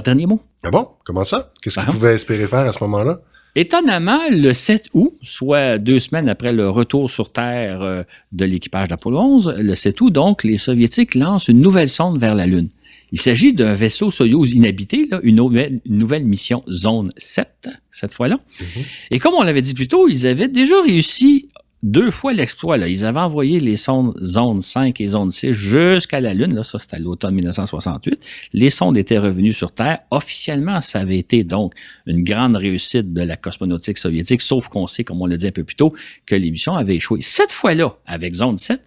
[SPEAKER 3] dernier mot.
[SPEAKER 2] Ah bon? Comment ça? Qu'est-ce qu'ils pouvaient espérer faire à ce moment-là?
[SPEAKER 3] Étonnamment, le 7 août, soit 2 semaines après le retour sur Terre de l'équipage d'Apollo 11, le 7 août, donc, les Soviétiques lancent une nouvelle sonde vers la Lune. Il s'agit d'un vaisseau Soyouz inhabité, là, une nouvelle mission Zone 7, cette fois-là. Mm-hmm. Et comme on l'avait dit plus tôt, ils avaient déjà réussi 2 fois l'exploit. Là. Ils avaient envoyé les sondes Zone 5 et Zone 6 jusqu'à la Lune. Là, ça, c'était à l'automne 1968. Les sondes étaient revenues sur Terre. Officiellement, ça avait été donc une grande réussite de la cosmonautique soviétique, sauf qu'on sait, comme on l'a dit un peu plus tôt, que l'émission avait échoué. Cette fois-là, avec Zone 7,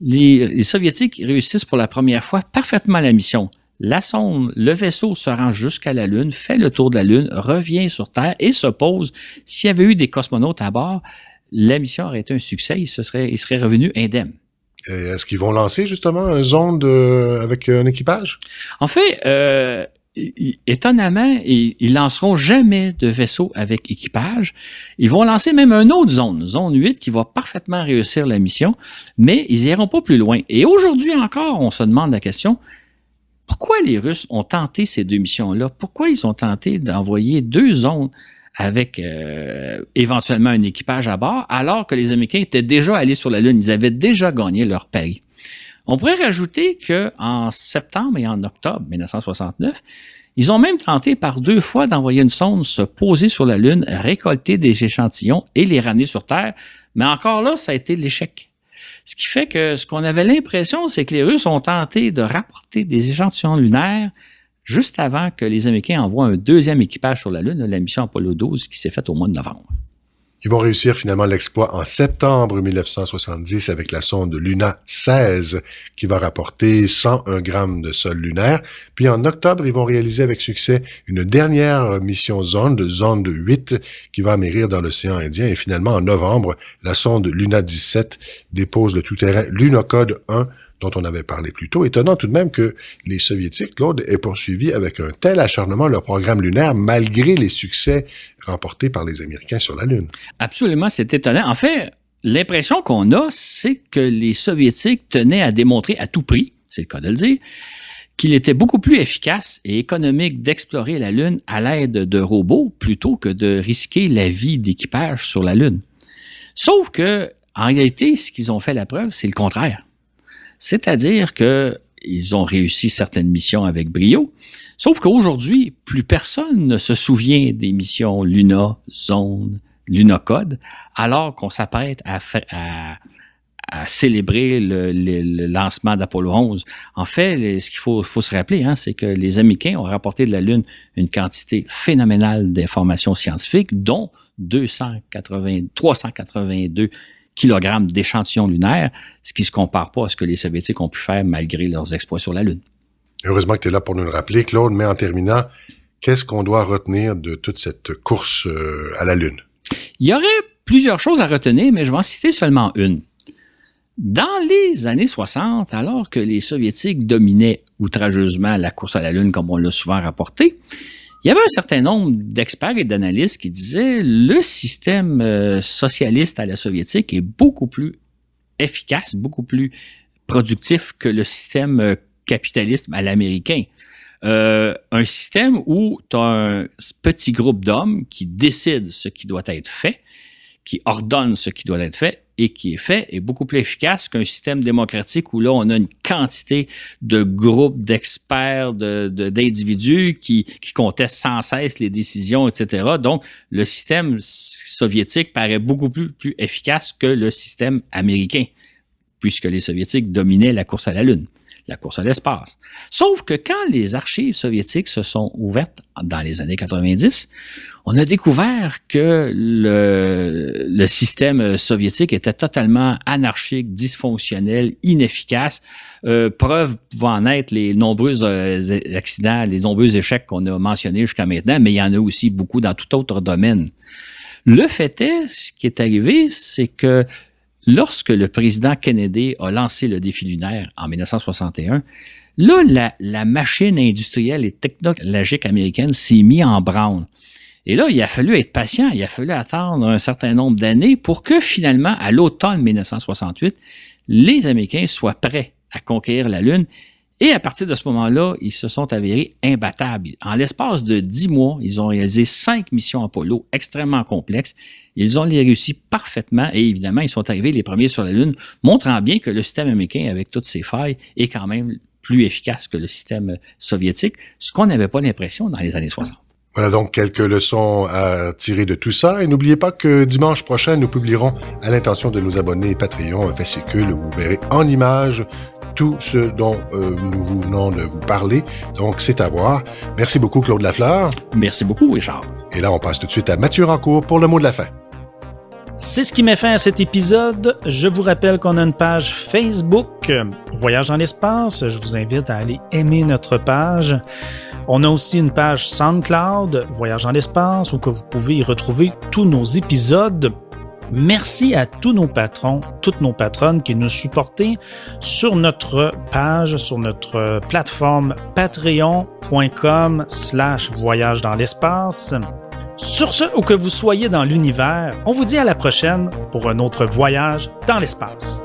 [SPEAKER 3] les Soviétiques réussissent pour la première fois parfaitement la mission. La sonde, le vaisseau se rend jusqu'à la Lune, fait le tour de la Lune, revient sur Terre et se pose. S'il y avait eu des cosmonautes à bord, la mission aurait été un succès, ils seraient revenus indemnes.
[SPEAKER 2] Est-ce qu'ils vont lancer justement un zone avec un équipage?
[SPEAKER 3] En fait, étonnamment, ils lanceront jamais de vaisseau avec équipage. Ils vont lancer même une autre zone 8, qui va parfaitement réussir la mission, mais ils n'iront pas plus loin. Et aujourd'hui encore, on se demande la question, pourquoi les Russes ont tenté ces 2 missions-là? Pourquoi ils ont tenté d'envoyer 2 zones avec éventuellement un équipage à bord, alors que les Américains étaient déjà allés sur la Lune, ils avaient déjà gagné leur pari. On pourrait rajouter qu'en septembre et en octobre 1969, ils ont même tenté par 2 fois d'envoyer une sonde se poser sur la Lune, récolter des échantillons et les ramener sur Terre, mais encore là, ça a été l'échec. Ce qui fait que ce qu'on avait l'impression, c'est que les Russes ont tenté de rapporter des échantillons lunaires juste avant que les Américains envoient un 2e équipage sur la Lune, la mission Apollo 12 qui s'est faite au mois de novembre.
[SPEAKER 2] Ils vont réussir finalement l'exploit en septembre 1970 avec la sonde Luna 16 qui va rapporter 101 grammes de sol lunaire. Puis en octobre, ils vont réaliser avec succès une dernière mission zonde 8, qui va amérir dans l'océan Indien. Et finalement, en novembre, la sonde Luna 17 dépose le tout-terrain Lunokhod 1 dont on avait parlé plus tôt. Étonnant tout de même que les Soviétiques, Claude, aient poursuivi avec un tel acharnement leur programme lunaire malgré les succès remportés par les Américains sur la Lune.
[SPEAKER 3] Absolument, c'est étonnant. En fait, l'impression qu'on a, c'est que les Soviétiques tenaient à démontrer à tout prix, c'est le cas de le dire, qu'il était beaucoup plus efficace et économique d'explorer la Lune à l'aide de robots plutôt que de risquer la vie d'équipage sur la Lune. Sauf que, en réalité, ce qu'ils ont fait la preuve, c'est le contraire. C'est-à-dire qu'ils ont réussi certaines missions avec brio, sauf qu'aujourd'hui, plus personne ne se souvient des missions Luna, Zone, Lunokhod, alors qu'on s'apprête à célébrer le lancement d'Apollo 11. En fait, ce qu'il faut se rappeler, c'est que les Américains ont rapporté de la Lune une quantité phénoménale d'informations scientifiques, dont 382 kilogrammes d'échantillons lunaires, ce qui ne se compare pas à ce que les Soviétiques ont pu faire malgré leurs exploits sur la Lune.
[SPEAKER 2] Heureusement que tu es là pour nous le rappeler, Claude, mais en terminant, qu'est-ce qu'on doit retenir de toute cette course à la Lune?
[SPEAKER 3] Il y aurait plusieurs choses à retenir, mais je vais en citer seulement une. Dans les années 60, alors que les Soviétiques dominaient outrageusement la course à la Lune, comme on l'a souvent rapporté, il y avait un certain nombre d'experts et d'analystes qui disaient le système socialiste à la soviétique est beaucoup plus efficace, beaucoup plus productif que le système capitaliste à l'américain. Un système où tu as un petit groupe d'hommes qui décident ce qui doit être fait, qui ordonne ce qui doit être fait et qui est fait est beaucoup plus efficace qu'un système démocratique où là, on a une quantité de groupes d'experts, d'individus qui contestent sans cesse les décisions, etc. Donc, le système soviétique paraît beaucoup plus efficace que le système américain, puisque les Soviétiques dominaient la course à la Lune, la course à l'espace. Sauf que quand les archives soviétiques se sont ouvertes dans les années 90, on a découvert que le système soviétique était totalement anarchique, dysfonctionnel, inefficace. Preuve pouvant en être les nombreux accidents, les nombreux échecs qu'on a mentionnés jusqu'à maintenant, mais il y en a aussi beaucoup dans tout autre domaine. Le fait est, ce qui est arrivé, c'est que lorsque le président Kennedy a lancé le défi lunaire en 1961, là, la machine industrielle et technologique américaine s'est mise en branle. Et là, il a fallu être patient, il a fallu attendre un certain nombre d'années pour que finalement, à l'automne 1968, les Américains soient prêts à conquérir la Lune. Et à partir de ce moment-là, ils se sont avérés imbattables. En l'espace de 10 mois, ils ont réalisé 5 missions Apollo extrêmement complexes. Ils ont les réussi parfaitement et évidemment, ils sont arrivés les premiers sur la Lune, montrant bien que le système américain, avec toutes ses failles, est quand même plus efficace que le système soviétique, ce qu'on n'avait pas l'impression dans les années 60.
[SPEAKER 2] Voilà donc quelques leçons à tirer de tout ça. Et n'oubliez pas que dimanche prochain, nous publierons à l'intention de nos abonnés Patreon un fascicule où vous verrez en images tout ce dont nous venons de vous parler. Donc, c'est à voir. Merci beaucoup, Claude Lafleur.
[SPEAKER 3] Merci beaucoup, Richard.
[SPEAKER 2] Et là, on passe tout de suite à Mathieu Rancourt pour le mot de la fin.
[SPEAKER 1] C'est ce qui met fin à cet épisode. Je vous rappelle qu'on a une page Facebook, Voyage dans l'espace. Je vous invite à aller aimer notre page. On a aussi une page SoundCloud, Voyage dans l'espace, où que vous pouvez y retrouver tous nos épisodes. Merci à tous nos patrons, toutes nos patronnes qui nous supportent sur notre page, sur notre plateforme patreon.com/voyage dans l'espace. Sur ce, où que vous soyez dans l'univers, on vous dit à la prochaine pour un autre voyage dans l'espace.